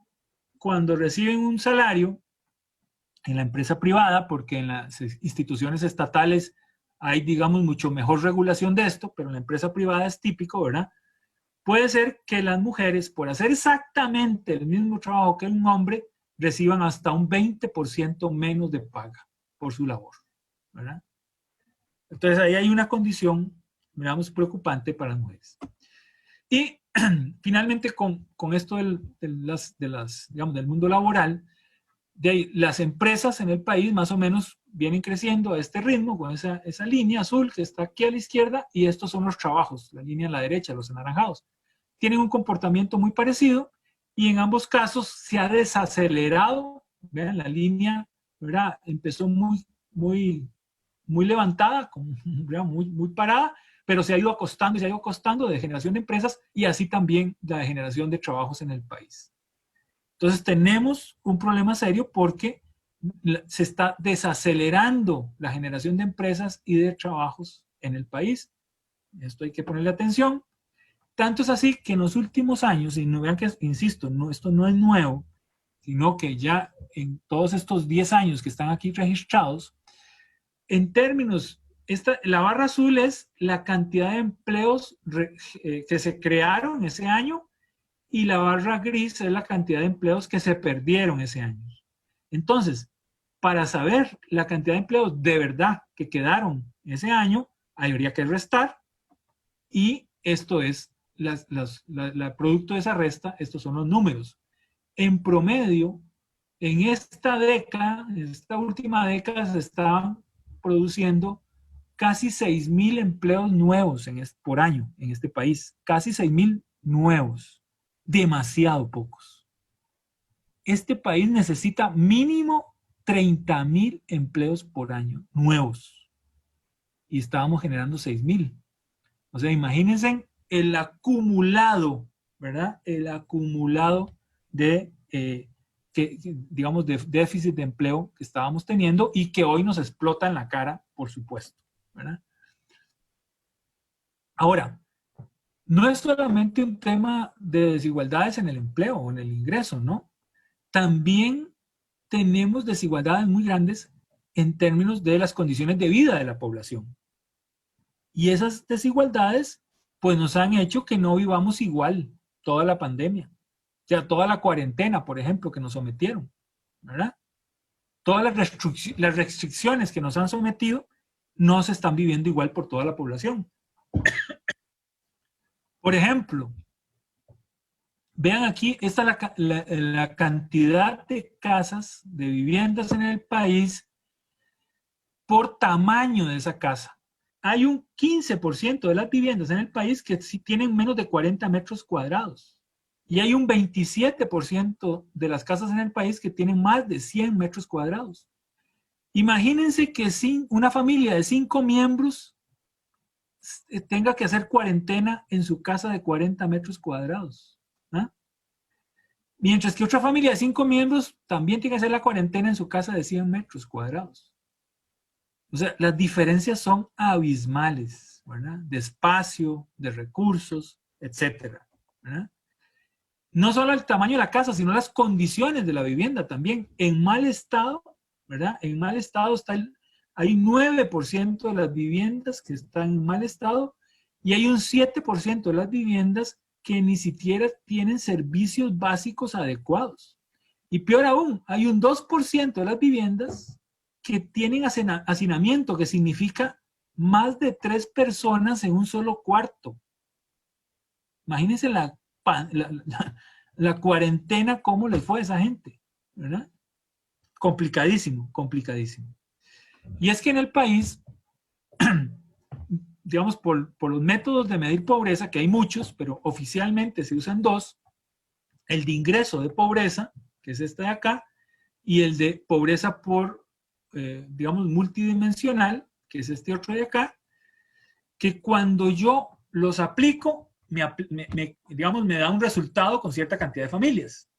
cuando reciben un salario en la empresa privada, porque en las instituciones estatales hay, digamos, mucho mejor regulación de esto, pero en la empresa privada es típico, ¿verdad? Puede ser que las mujeres, por hacer exactamente el mismo trabajo que un hombre, reciban hasta un 20% menos de paga por su labor, ¿verdad? Entonces ahí hay una condición, digamos, preocupante para las mujeres. Y finalmente con esto digamos, del mundo laboral, las empresas en el país más o menos vienen creciendo a este ritmo, con esa línea azul que está aquí a la izquierda, y estos son los trabajos, la línea a la derecha, los anaranjados. Tienen un comportamiento muy parecido, y en ambos casos se ha desacelerado. Vean, la línea, ¿verdad?, empezó muy levantada, muy parada, pero se ha ido acostando y se ha ido acostando de generación de empresas, y así también la de generación de trabajos en el país. Entonces tenemos un problema serio porque se está desacelerando la generación de empresas y de trabajos en el país. Esto hay que ponerle atención. Tanto es así que en los últimos años, y no vean que, insisto, esto no es nuevo, sino que ya en todos estos 10 años que están aquí registrados, en términos, la barra azul es la cantidad de empleos que se crearon ese año, y la barra gris es la cantidad de empleos que se perdieron ese año. Entonces, para saber la cantidad de empleos de verdad que quedaron ese año, habría que restar, y esto es el producto de esa resta, estos son los números. En promedio, en esta década, en esta última década, se estaban produciendo casi 6,000 empleos nuevos por año en este país. Casi 6,000 nuevos. Demasiado pocos. Este país necesita mínimo 30,000 empleos por año nuevos. Y estábamos generando 6,000. O sea, imagínense el acumulado, ¿verdad? El acumulado de, digamos, de déficit de empleo que estábamos teniendo, y que hoy nos explota en la cara, por supuesto, ¿verdad? Ahora, no es solamente un tema de desigualdades en el empleo o en el ingreso, ¿no? También tenemos desigualdades muy grandes en términos de las condiciones de vida de la población. Y esas desigualdades, pues, nos han hecho que no vivamos igual toda la pandemia. O sea, toda la cuarentena, por ejemplo, que nos sometieron, ¿verdad? Todas las restricciones que nos han sometido no se están viviendo igual por toda la población. Por ejemplo, vean aquí, esta es la cantidad de casas, de viviendas en el país por tamaño de esa casa. Hay un 15% de las viviendas en el país que sí tienen menos de 40 metros cuadrados. Y hay un 27% de las casas en el país que tienen más de 100 metros cuadrados. Imagínense que una familia de 5 miembros tenga que hacer cuarentena en su casa de 40 metros cuadrados. ¿Ah? Mientras que otra familia de 5 miembros también tiene que hacer la cuarentena en su casa de 100 metros cuadrados. O sea, las diferencias son abismales. ¿verdad? De espacio, de recursos, etcétera, ¿verdad? No solo el tamaño de la casa, sino las condiciones de la vivienda también. En mal estado, ¿verdad? En mal estado hay 9% de las viviendas que están en mal estado y hay un 7% de las viviendas que ni siquiera tienen servicios básicos adecuados. Y peor aún, hay un 2% de las viviendas que tienen hacinamiento, que significa más de 3 personas en un solo cuarto. Imagínense la cuarentena, cómo les fue a esa gente, ¿verdad? Complicadísimo, complicadísimo. Y es que en el país, digamos, por los métodos de medir pobreza, que hay muchos, pero oficialmente se usan 2, el de ingreso de pobreza, que es este de acá, y el de pobreza por, digamos, multidimensional, que es este otro de acá, que cuando yo los aplico, digamos, me da un resultado con cierta cantidad de familias.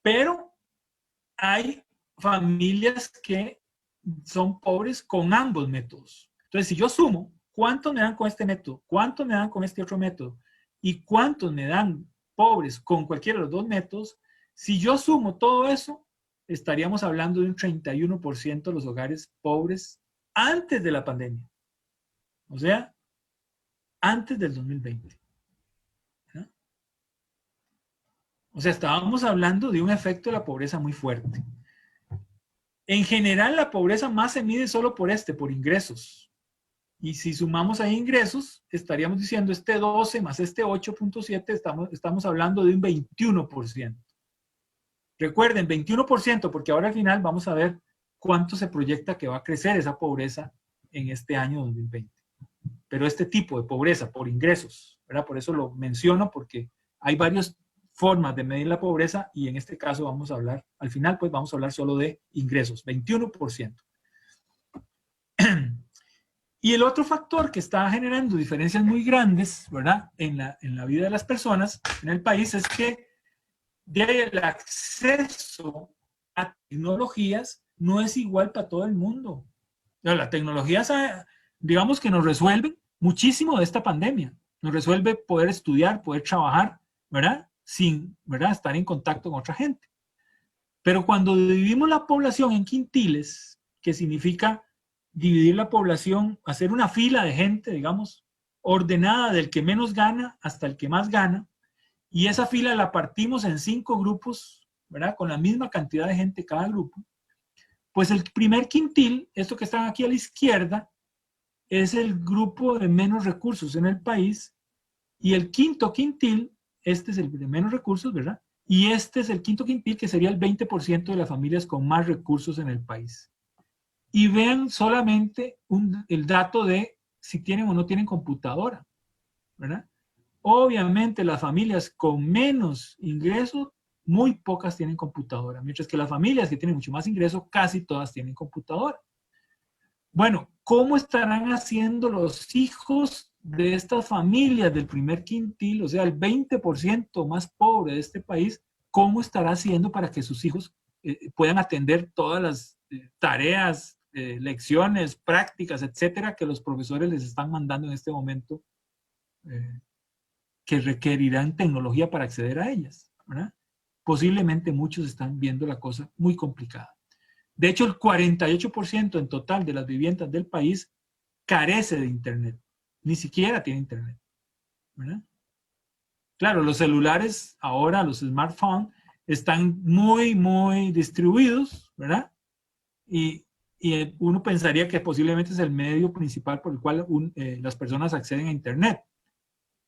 Pero hay familias que son pobres con ambos métodos. Entonces, si yo sumo cuántos me dan con este método, cuántos me dan con este otro método y cuántos me dan pobres con cualquiera de los 2 métodos, si yo sumo todo eso, estaríamos hablando de un 31% de los hogares pobres antes de la pandemia. O sea, antes del 2020. ¿No? O sea, estábamos hablando de un efecto de la pobreza muy fuerte. En general, la pobreza más se mide solo por ingresos. Y si sumamos ahí ingresos, estaríamos diciendo este 12 más este 8.7, estamos hablando de un 21%. Recuerden, 21%, porque ahora al final vamos a ver cuánto se proyecta que va a crecer esa pobreza en este año 2020. Pero este tipo de pobreza por ingresos, ¿verdad? Por eso lo menciono, porque hay varias formas de medir la pobreza y en este caso vamos a hablar, al final pues vamos a hablar solo de ingresos, 21%. Y el otro factor que está generando diferencias muy grandes, ¿verdad? En la vida de las personas en el país es que el acceso a tecnologías no es igual para todo el mundo. Las tecnologías, digamos que nos resuelven muchísimo de esta pandemia. Nos resuelve poder estudiar, poder trabajar, ¿verdad? Sin, ¿verdad?, estar en contacto con otra gente. Pero cuando dividimos la población en quintiles, que significa dividir la población, hacer una fila de gente, digamos, ordenada del que menos gana hasta el que más gana, y esa fila la partimos en 5 grupos, ¿verdad?, con la misma cantidad de gente cada grupo, pues el primer quintil, esto que están aquí a la izquierda, es el grupo de menos recursos en el país, y el quinto quintil, este es el de menos recursos, ¿verdad? Y este es el quinto quintil, que sería el 20% de las familias con más recursos en el país. Y vean solamente el dato de si tienen o no tienen computadora, ¿verdad? Obviamente las familias con menos ingresos, muy pocas tienen computadora, mientras que las familias que tienen mucho más ingresos, casi todas tienen computadora. Bueno, ¿cómo estarán haciendo los hijos de estas familias del primer quintil, o sea, el 20% más pobre de este país? ¿Cómo estará haciendo para que sus hijos puedan atender todas las tareas, lecciones, prácticas, etcétera, que los profesores les están mandando en este momento, que requerirán tecnología para acceder a ellas, ¿verdad? Posiblemente muchos están viendo la cosa muy complicada. De hecho, el 48% en total de las viviendas del país carece de internet. Ni siquiera tiene internet, ¿verdad? Claro, los celulares ahora, los smartphones, están muy, muy distribuidos, ¿verdad? Y uno pensaría que posiblemente es el medio principal por el cual las personas acceden a internet.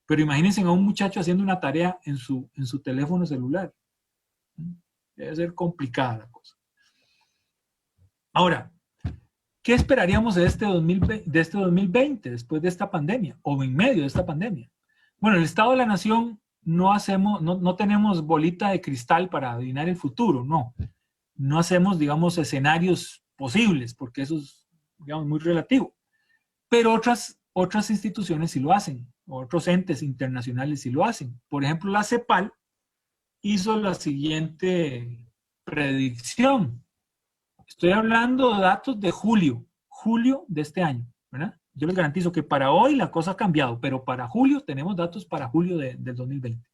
Pero imagínense a un muchacho haciendo una tarea en su teléfono celular. Debe ser complicada la cosa. Ahora, ¿qué esperaríamos de este 2020, después de esta pandemia, o en medio de esta pandemia? Bueno, el Estado de la Nación no tenemos bolita de cristal para adivinar el futuro, no. No hacemos, digamos, escenarios posibles, porque eso es, digamos, muy relativo. Pero otras instituciones sí lo hacen, otros entes internacionales sí lo hacen. Por ejemplo, la CEPAL hizo la siguiente predicción. Estoy hablando de datos de julio de este año, ¿verdad? yo les garantizo que para hoy la cosa ha cambiado, pero para julio, tenemos datos para julio del 2020.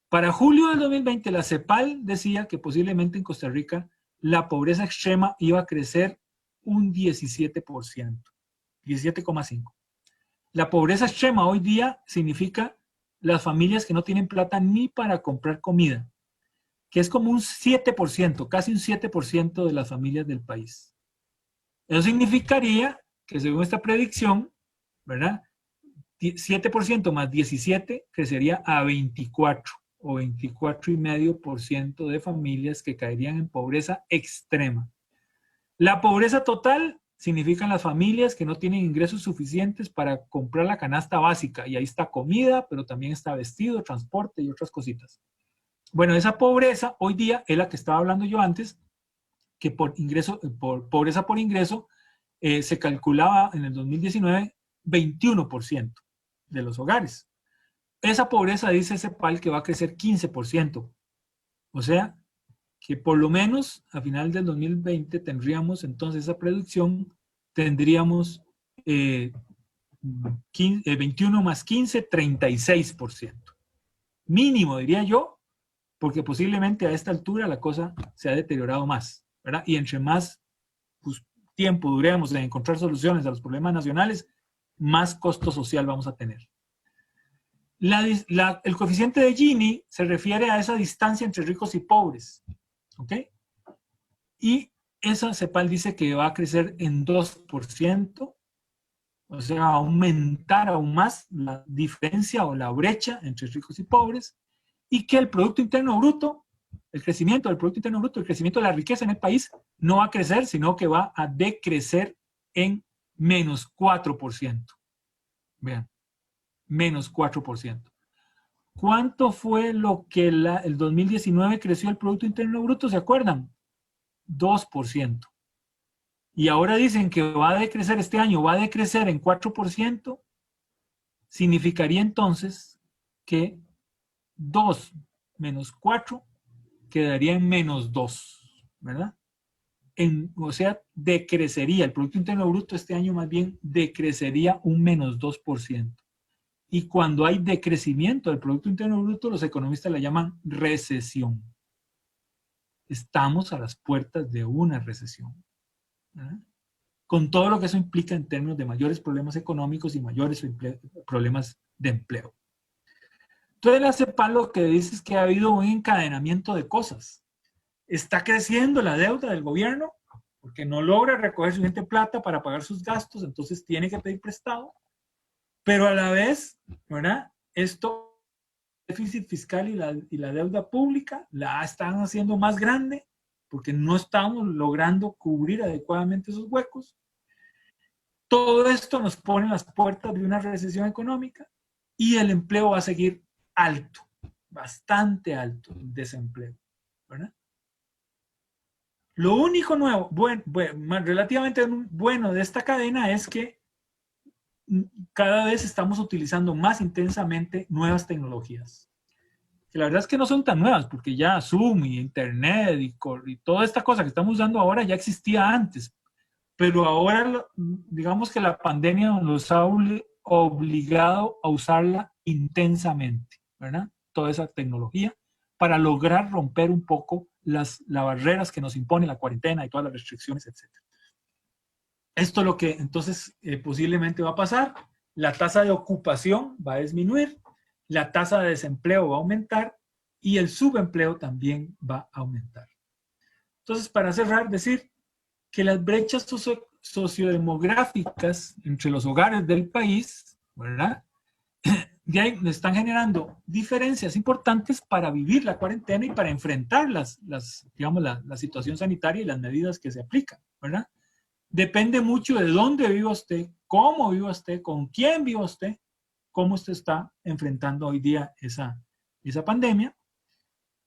Para julio del 2020, la CEPAL decía que posiblemente en Costa Rica la pobreza extrema iba a crecer un 17%, 17,5%. La pobreza extrema hoy día significa las familias que no tienen plata ni para comprar comida, que es como un 7%, casi un 7% de las familias del país. Eso significaría que según esta predicción, ¿verdad? 7% más 17 crecería a 24 o 24,5% de familias que caerían en pobreza extrema. La pobreza total significan las familias que no tienen ingresos suficientes para comprar la canasta básica, y ahí está comida, pero también está vestido, transporte y otras cositas. Bueno, esa pobreza hoy día es la que estaba hablando yo antes, que por pobreza por ingreso se calculaba en el 2019 21% de los hogares. Esa pobreza dice CEPAL que va a crecer 15%. O sea, que por lo menos a final del 2020 tendríamos entonces esa predicción, tendríamos 21 más 15, 36%. Mínimo, diría yo, porque posiblemente a esta altura la cosa se ha deteriorado más, ¿verdad? Y entre más tiempo duremos en encontrar soluciones a los problemas nacionales, más costo social vamos a tener. El coeficiente de Gini se refiere a esa distancia entre ricos y pobres, ¿ok? Y esa CEPAL dice que va a crecer en 2%, o sea, va a aumentar aún más la diferencia o la brecha entre ricos y pobres, y que el Producto Interno Bruto, el crecimiento del Producto Interno Bruto, el crecimiento de la riqueza en el país, no va a crecer, sino que va a decrecer en menos 4%. Vean, menos 4%. ¿Cuánto fue lo que el 2019 creció el Producto Interno Bruto? ¿Se acuerdan? 2%. Y ahora dicen que va a decrecer este año, va a decrecer en 4%. Significaría entonces que 2 menos 4 quedaría en menos 2, ¿verdad? O sea, decrecería. El Producto Interno Bruto este año más bien decrecería un menos 2%. Y cuando hay decrecimiento del Producto Interno Bruto, los economistas la llaman recesión. Estamos a las puertas de una recesión, ¿verdad? Con todo lo que eso implica en términos de mayores problemas económicos y mayores problemas de empleo. Entonces la CEPAL lo que dice es que ha habido un encadenamiento de cosas. Está creciendo la deuda del gobierno porque no logra recoger suficiente plata para pagar sus gastos, entonces tiene que pedir prestado. Pero a la vez, ¿verdad? Esto, el déficit fiscal y la deuda pública la están haciendo más grande porque no estamos logrando cubrir adecuadamente esos huecos. Todo esto nos pone en las puertas de una recesión económica y el empleo va a seguir alto, bastante alto el desempleo, ¿verdad? Lo único nuevo, relativamente bueno de esta cadena es que cada vez estamos utilizando más intensamente nuevas tecnologías. Que la verdad es que no son tan nuevas, porque ya Zoom y Internet y toda esta cosa que estamos usando ahora ya existía antes. Pero ahora, digamos que la pandemia nos ha obligado a usarla intensamente, ¿verdad? Toda esa tecnología para lograr romper un poco las barreras que nos impone la cuarentena y todas las restricciones, etc. Esto es lo que entonces posiblemente va a pasar. La tasa de ocupación va a disminuir, la tasa de desempleo va a aumentar y el subempleo también va a aumentar. Entonces, para cerrar, decir que las brechas sociodemográficas entre los hogares del país, ¿verdad? De ahí están generando diferencias importantes para vivir la cuarentena y para enfrentar la situación sanitaria y las medidas que se aplican, ¿verdad? Depende mucho de dónde viva usted, cómo viva usted, con quién viva usted, cómo usted está enfrentando hoy día esa pandemia.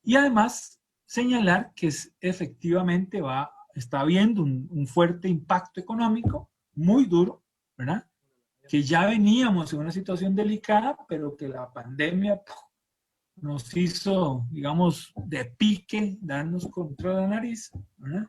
Y además señalar que efectivamente está habiendo un fuerte impacto económico muy duro, ¿verdad? Que ya veníamos en una situación delicada, pero que la pandemia nos hizo, digamos, de pique, darnos contra la nariz, ¿verdad?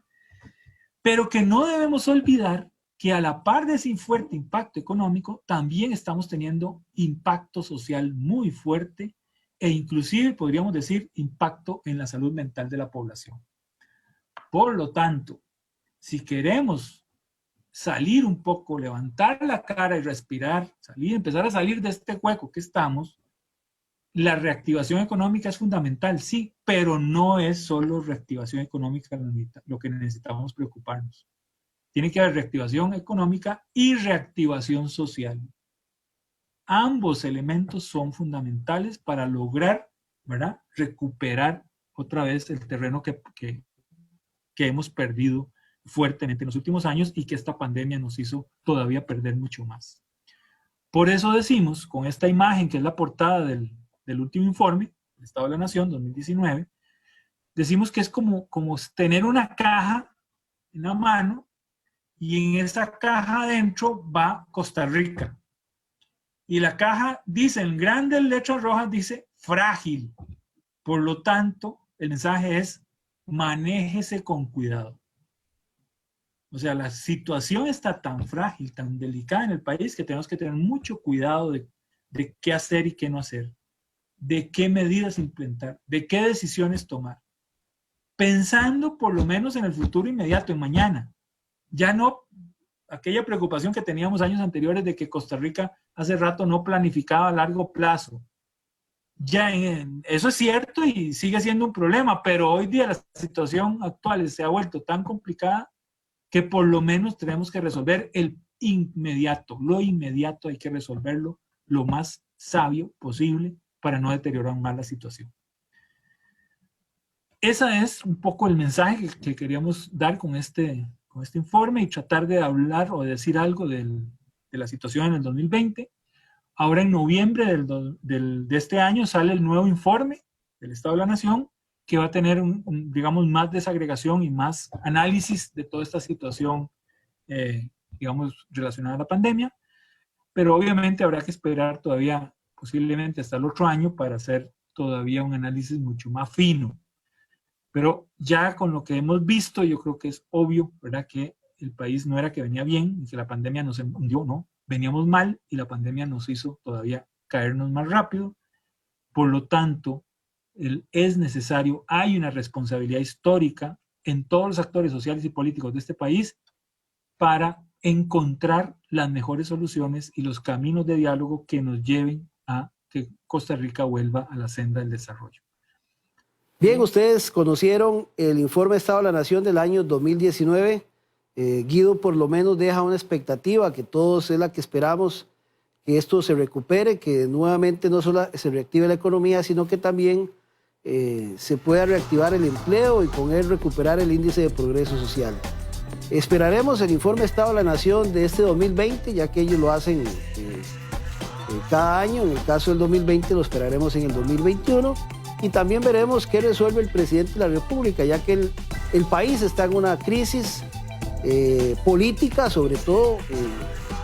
Pero que no debemos olvidar que a la par de ese fuerte impacto económico, también estamos teniendo impacto social muy fuerte e inclusive podríamos decir impacto en la salud mental de la población. Por lo tanto, si queremos salir un poco, levantar la cara y respirar, empezar a salir de este hueco que estamos, la reactivación económica es fundamental, sí, pero no es solo reactivación económica lo que necesitamos preocuparnos. Tiene que haber reactivación económica y reactivación social. Ambos elementos son fundamentales para lograr, ¿verdad?, recuperar otra vez el terreno que hemos perdido fuertemente en los últimos años y que esta pandemia nos hizo todavía perder mucho más. Por eso decimos, con esta imagen que es la portada del último informe, el Estado de la Nación 2019, decimos que es como tener una caja en la mano y en esa caja adentro va Costa Rica. Y la caja dice, en grandes letras rojas, dice frágil. Por lo tanto, el mensaje es, manéjese con cuidado. O sea, la situación está tan frágil, tan delicada en el país que tenemos que tener mucho cuidado de qué hacer y qué no hacer, de qué medidas implementar, de qué decisiones tomar. Pensando por lo menos en el futuro inmediato, en mañana. Ya no aquella preocupación que teníamos años anteriores de que Costa Rica hace rato no planificaba a largo plazo. Ya eso es cierto y sigue siendo un problema, pero hoy día la situación actual se ha vuelto tan complicada que por lo menos tenemos que resolver el inmediato. Lo inmediato hay que resolverlo lo más sabio posible para no deteriorar más la situación. Ese es un poco el mensaje que queríamos dar con este informe y tratar de hablar o de decir algo de la situación en el 2020. Ahora en noviembre de este año sale el nuevo informe del Estado de la Nación que va a tener, digamos, más desagregación y más análisis de toda esta situación, digamos, relacionada a la pandemia. Pero obviamente habrá que esperar todavía, posiblemente hasta el otro año, para hacer todavía un análisis mucho más fino. Pero ya con lo que hemos visto, yo creo que es obvio, ¿verdad?, que el país no era que venía bien y que la pandemia nos hundió, no. Veníamos mal y la pandemia nos hizo todavía caernos más rápido. Por lo tanto, es necesario, hay una responsabilidad histórica en todos los actores sociales y políticos de este país para encontrar las mejores soluciones y los caminos de diálogo que nos lleven a que Costa Rica vuelva a la senda del desarrollo. Bien, ustedes conocieron el informe Estado de la Nación del año 2019. Guido por lo menos deja una expectativa que todos es la que esperamos, que esto se recupere, que nuevamente no solo se reactive la economía, sino que también se pueda reactivar el empleo y con él recuperar el índice de progreso social. Esperaremos el informe Estado de la Nación de este 2020, ya que ellos lo hacen cada año. En el caso del 2020 lo esperaremos en el 2021 y también veremos qué resuelve el presidente de la República, ya que el país está en una crisis política, sobre todo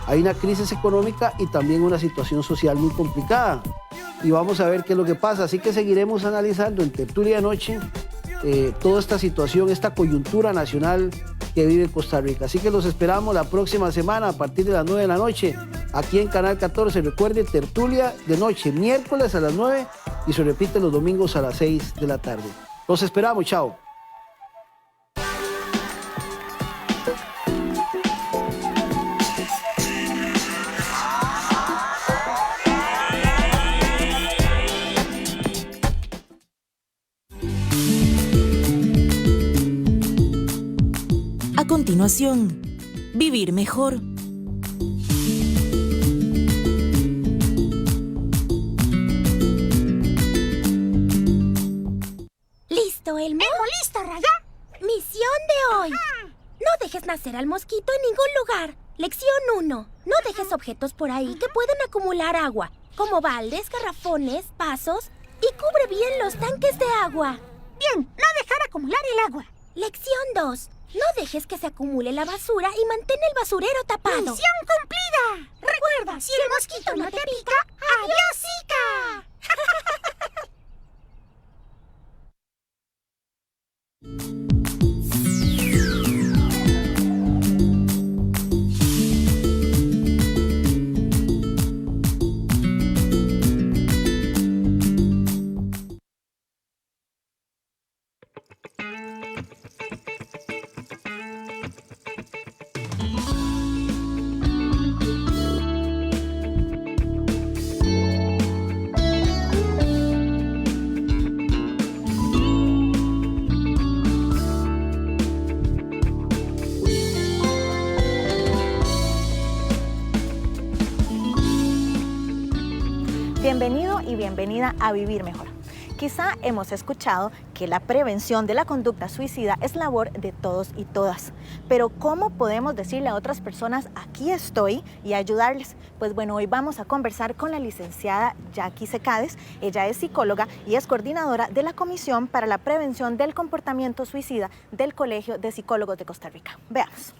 hay una crisis económica y también una situación social muy complicada y vamos a ver qué es lo que pasa, así que seguiremos analizando en Tertulia de Noche toda esta situación, esta coyuntura nacional que vive Costa Rica, así que los esperamos la próxima semana a partir de las 9 de la noche aquí en Canal 14, recuerde Tertulia de Noche, miércoles a las 9 y se repite los domingos a las 6 de la tarde. Los esperamos, chao. A continuación, vivir mejor. ¿Listo, Elmo? ¿Listo, Raya? Misión de hoy. No dejes nacer al mosquito en ningún lugar. Lección 1. No dejes objetos por ahí que pueden acumular agua, como baldes, garrafones, vasos, y cubre bien los tanques de agua. Bien, no dejar acumular el agua. Lección 2. No dejes que se acumule la basura y mantén el basurero tapado. ¡Misión cumplida! Recuerda, si el mosquito no te pica, ¡adiós, Zika! Bienvenido y bienvenida a Vivir Mejor. Quizá hemos escuchado que la prevención de la conducta suicida es labor de todos y todas, pero ¿cómo podemos decirle a otras personas aquí estoy y ayudarles? Pues bueno, hoy vamos a conversar con la licenciada Jackie Secades. Ella es psicóloga y es coordinadora de la Comisión para la Prevención del Comportamiento Suicida del Colegio de Psicólogos de Costa Rica. Veamos.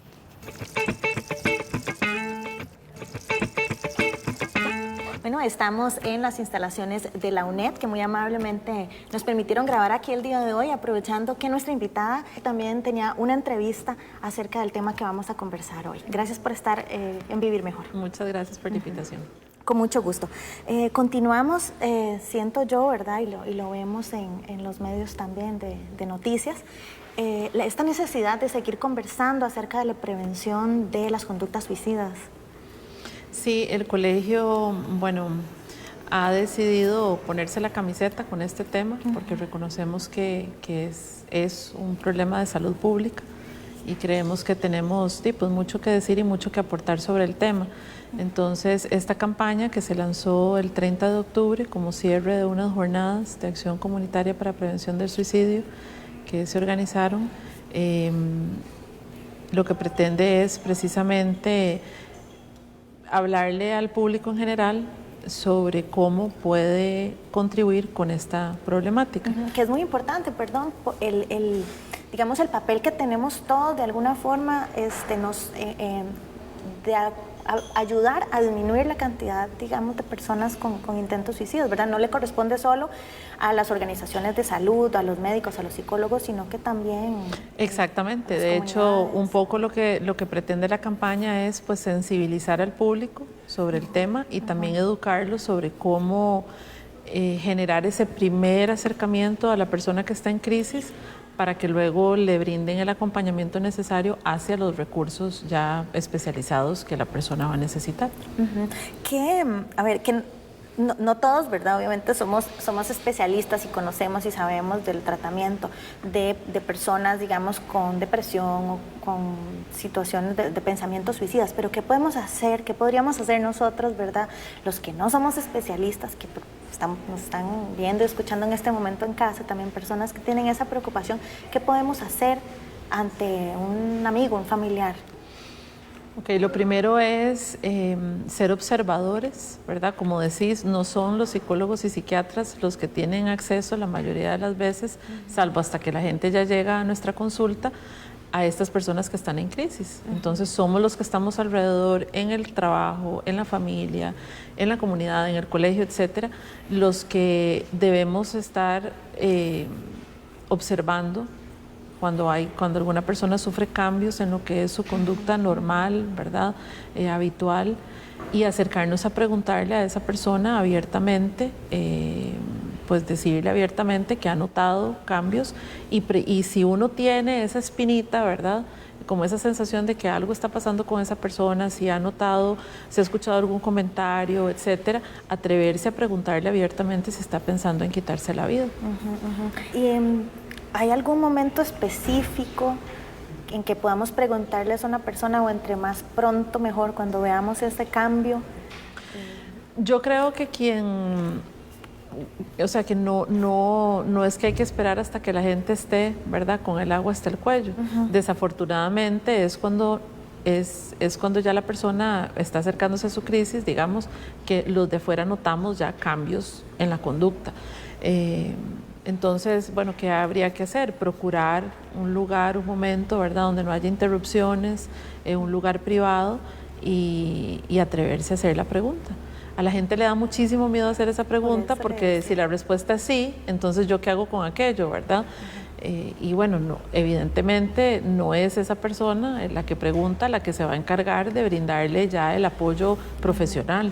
Bueno, estamos en las instalaciones de la UNED, que muy amablemente nos permitieron grabar aquí el día de hoy, aprovechando que nuestra invitada también tenía una entrevista acerca del tema que vamos a conversar hoy. Gracias por estar en Vivir Mejor. Muchas gracias por la invitación. Con mucho gusto. Continuamos, siento yo, ¿verdad? Y lo vemos en los medios también de noticias, esta necesidad de seguir conversando acerca de la prevención de las conductas suicidas. Sí, el colegio, bueno, ha decidido ponerse la camiseta con este tema porque reconocemos que es un problema de salud pública y creemos que tenemos pues, mucho que decir y mucho que aportar sobre el tema. Entonces, esta campaña que se lanzó el 30 de octubre como cierre de unas jornadas de acción comunitaria para prevención del suicidio que se organizaron, lo que pretende es precisamente hablarle al público en general sobre cómo puede contribuir con esta problemática. Que es muy importante, perdón, digamos el papel que tenemos todos de alguna forma ayudar a disminuir la cantidad, digamos, de personas con intentos suicidas, ¿verdad? No le corresponde solo a las organizaciones de salud, a los médicos, a los psicólogos, sino que también... Exactamente, de hecho, un poco lo que pretende la campaña es pues sensibilizar al público sobre el tema y también educarlos sobre cómo generar ese primer acercamiento a la persona que está en crisis para que luego le brinden el acompañamiento necesario hacia los recursos ya especializados que la persona va a necesitar. Que no todos, ¿verdad? Obviamente somos especialistas y conocemos y sabemos del tratamiento de personas, digamos, con depresión o con situaciones de pensamientos suicidas, pero ¿qué podemos hacer? ¿Qué podríamos hacer nosotros, ¿verdad? Los que no somos especialistas, que nos están viendo y escuchando en este momento en casa, también personas que tienen esa preocupación, ¿qué podemos hacer ante un amigo, un familiar? Ok, lo primero es ser observadores, ¿verdad? Como decís, no son los psicólogos y psiquiatras los que tienen acceso la mayoría de las veces, salvo hasta que la gente ya llega a nuestra consulta, a estas personas que están en crisis. Entonces somos los que estamos alrededor en el trabajo, en la familia, en la comunidad, en el colegio, etcétera, los que debemos estar observando cuando alguna persona sufre cambios en lo que es su conducta normal, ¿verdad? Habitual, y acercarnos a preguntarle a esa persona abiertamente, pues decirle abiertamente que ha notado cambios y si uno tiene esa espinita, ¿verdad? Como esa sensación de que algo está pasando con esa persona, si ha notado, si ha escuchado algún comentario, etcétera, atreverse a preguntarle abiertamente si está pensando en quitarse la vida. ¿Y hay algún momento específico en que podamos preguntarles a una persona o entre más pronto mejor cuando veamos ese cambio? Yo creo que que no es que hay que esperar hasta que la gente esté, ¿verdad?, con el agua hasta el cuello. Desafortunadamente es cuando ya la persona está acercándose a su crisis, digamos, que los de fuera notamos ya cambios en la conducta. Entonces, bueno, ¿qué habría que hacer? Procurar un lugar, un momento, ¿verdad?, donde no haya interrupciones, un lugar privado y atreverse a hacer la pregunta. A la gente le da muchísimo miedo hacer esa pregunta porque si la respuesta es sí, entonces ¿yo qué hago con aquello, verdad? Y bueno, evidentemente no es esa persona la que pregunta la que se va a encargar de brindarle ya el apoyo profesional,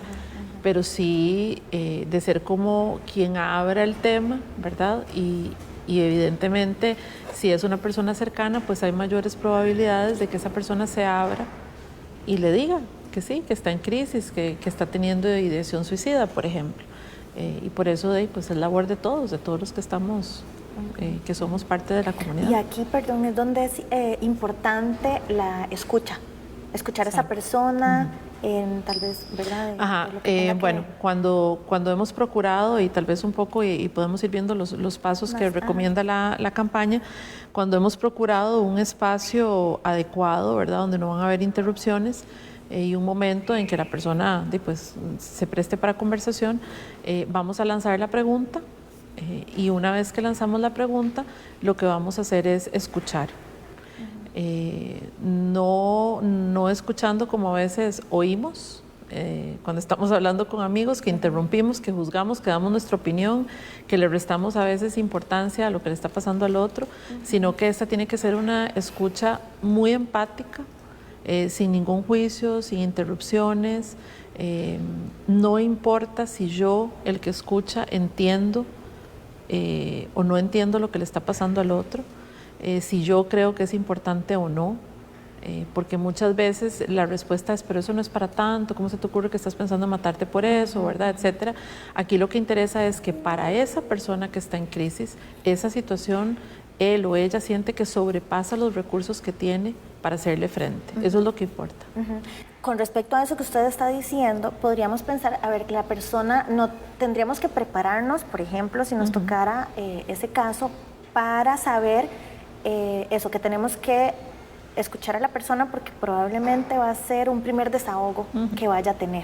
pero sí de ser como quien abra el tema, ¿verdad? Y evidentemente si es una persona cercana, pues hay mayores probabilidades de que esa persona se abra y le diga que sí, que está en crisis, que está teniendo ideación suicida, por ejemplo. Y por eso pues es labor de todos los que estamos, que somos parte de la comunidad. Y aquí, perdón, es donde es importante la escuchar a esa persona, tal vez, ¿verdad? Ajá, de lo que tenga bueno, que... cuando hemos procurado, y tal vez un poco, y podemos ir viendo los pasos que recomienda la campaña, cuando hemos procurado un espacio adecuado, ¿verdad? Donde no van a haber interrupciones, y un momento en que la persona pues, se preste para conversación, vamos a lanzar la pregunta, y una vez que lanzamos la pregunta, lo que vamos a hacer es escuchar. No escuchando como a veces oímos, cuando estamos hablando con amigos, que interrumpimos, que juzgamos, que damos nuestra opinión, que le restamos a veces importancia a lo que le está pasando al otro, sino que esta tiene que ser una escucha muy empática, sin ningún juicio, sin interrupciones. No importa si yo, el que escucha, entiendo o no entiendo lo que le está pasando al otro, si yo creo que es importante o no, porque muchas veces la respuesta es, pero eso no es para tanto, ¿cómo se te ocurre que estás pensando en matarte por eso, verdad? Etcétera. Aquí lo que interesa es que para esa persona que está en crisis, esa situación, él o ella siente que sobrepasa los recursos que tiene para hacerle frente. Eso es lo que importa. Con respecto a eso que usted está diciendo, podríamos pensar, a ver, que la persona, no tendríamos que prepararnos, por ejemplo, si nos tocara ese caso, para saber eso, que tenemos que escuchar a la persona porque probablemente va a ser un primer desahogo que vaya a tener.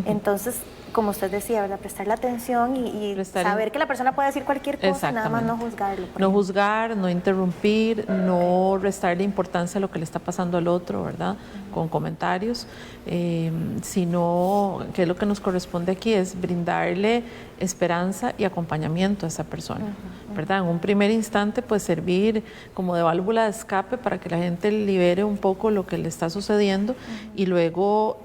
Entonces, como usted decía, ¿verdad? Prestarle atención y saber que la persona puede decir cualquier cosa, nada más no juzgarlo. No juzgar, no interrumpir, no restarle importancia a lo que le está pasando al otro, ¿verdad? Con comentarios, sino que lo que nos corresponde aquí es brindarle esperanza y acompañamiento a esa persona, ¿verdad? En un primer instante, pues servir como de válvula de escape para que la gente libere un poco lo que le está sucediendo y luego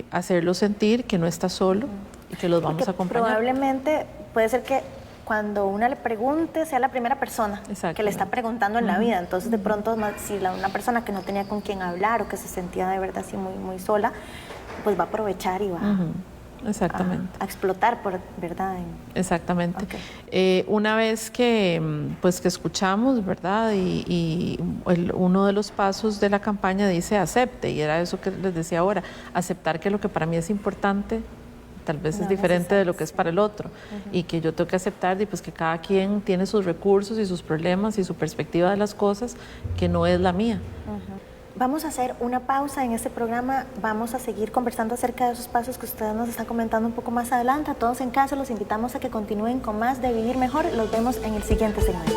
hacerlo sentir que no está solo y que los vamos a acompañar. Probablemente puede ser que cuando una le pregunte sea la primera persona que le está preguntando en la vida. Entonces, de pronto, si una persona que no tenía con quién hablar o que se sentía de verdad así muy, muy sola, pues va a aprovechar y va Exactamente. A explotar, ¿verdad? Exactamente. Okay. Una vez que escuchamos, ¿verdad? Y uno de los pasos de la campaña dice acepte, y era eso que les decía ahora, aceptar que lo que para mí es importante tal vez es diferente de lo que es para el otro, y que yo tengo que aceptar pues, que cada quien tiene sus recursos y sus problemas y su perspectiva de las cosas que no es la mía. Vamos a hacer una pausa en este programa, vamos a seguir conversando acerca de esos pasos que ustedes nos están comentando un poco más adelante. A todos en casa los invitamos a que continúen con más de Vivir Mejor. Los vemos en el siguiente segmento.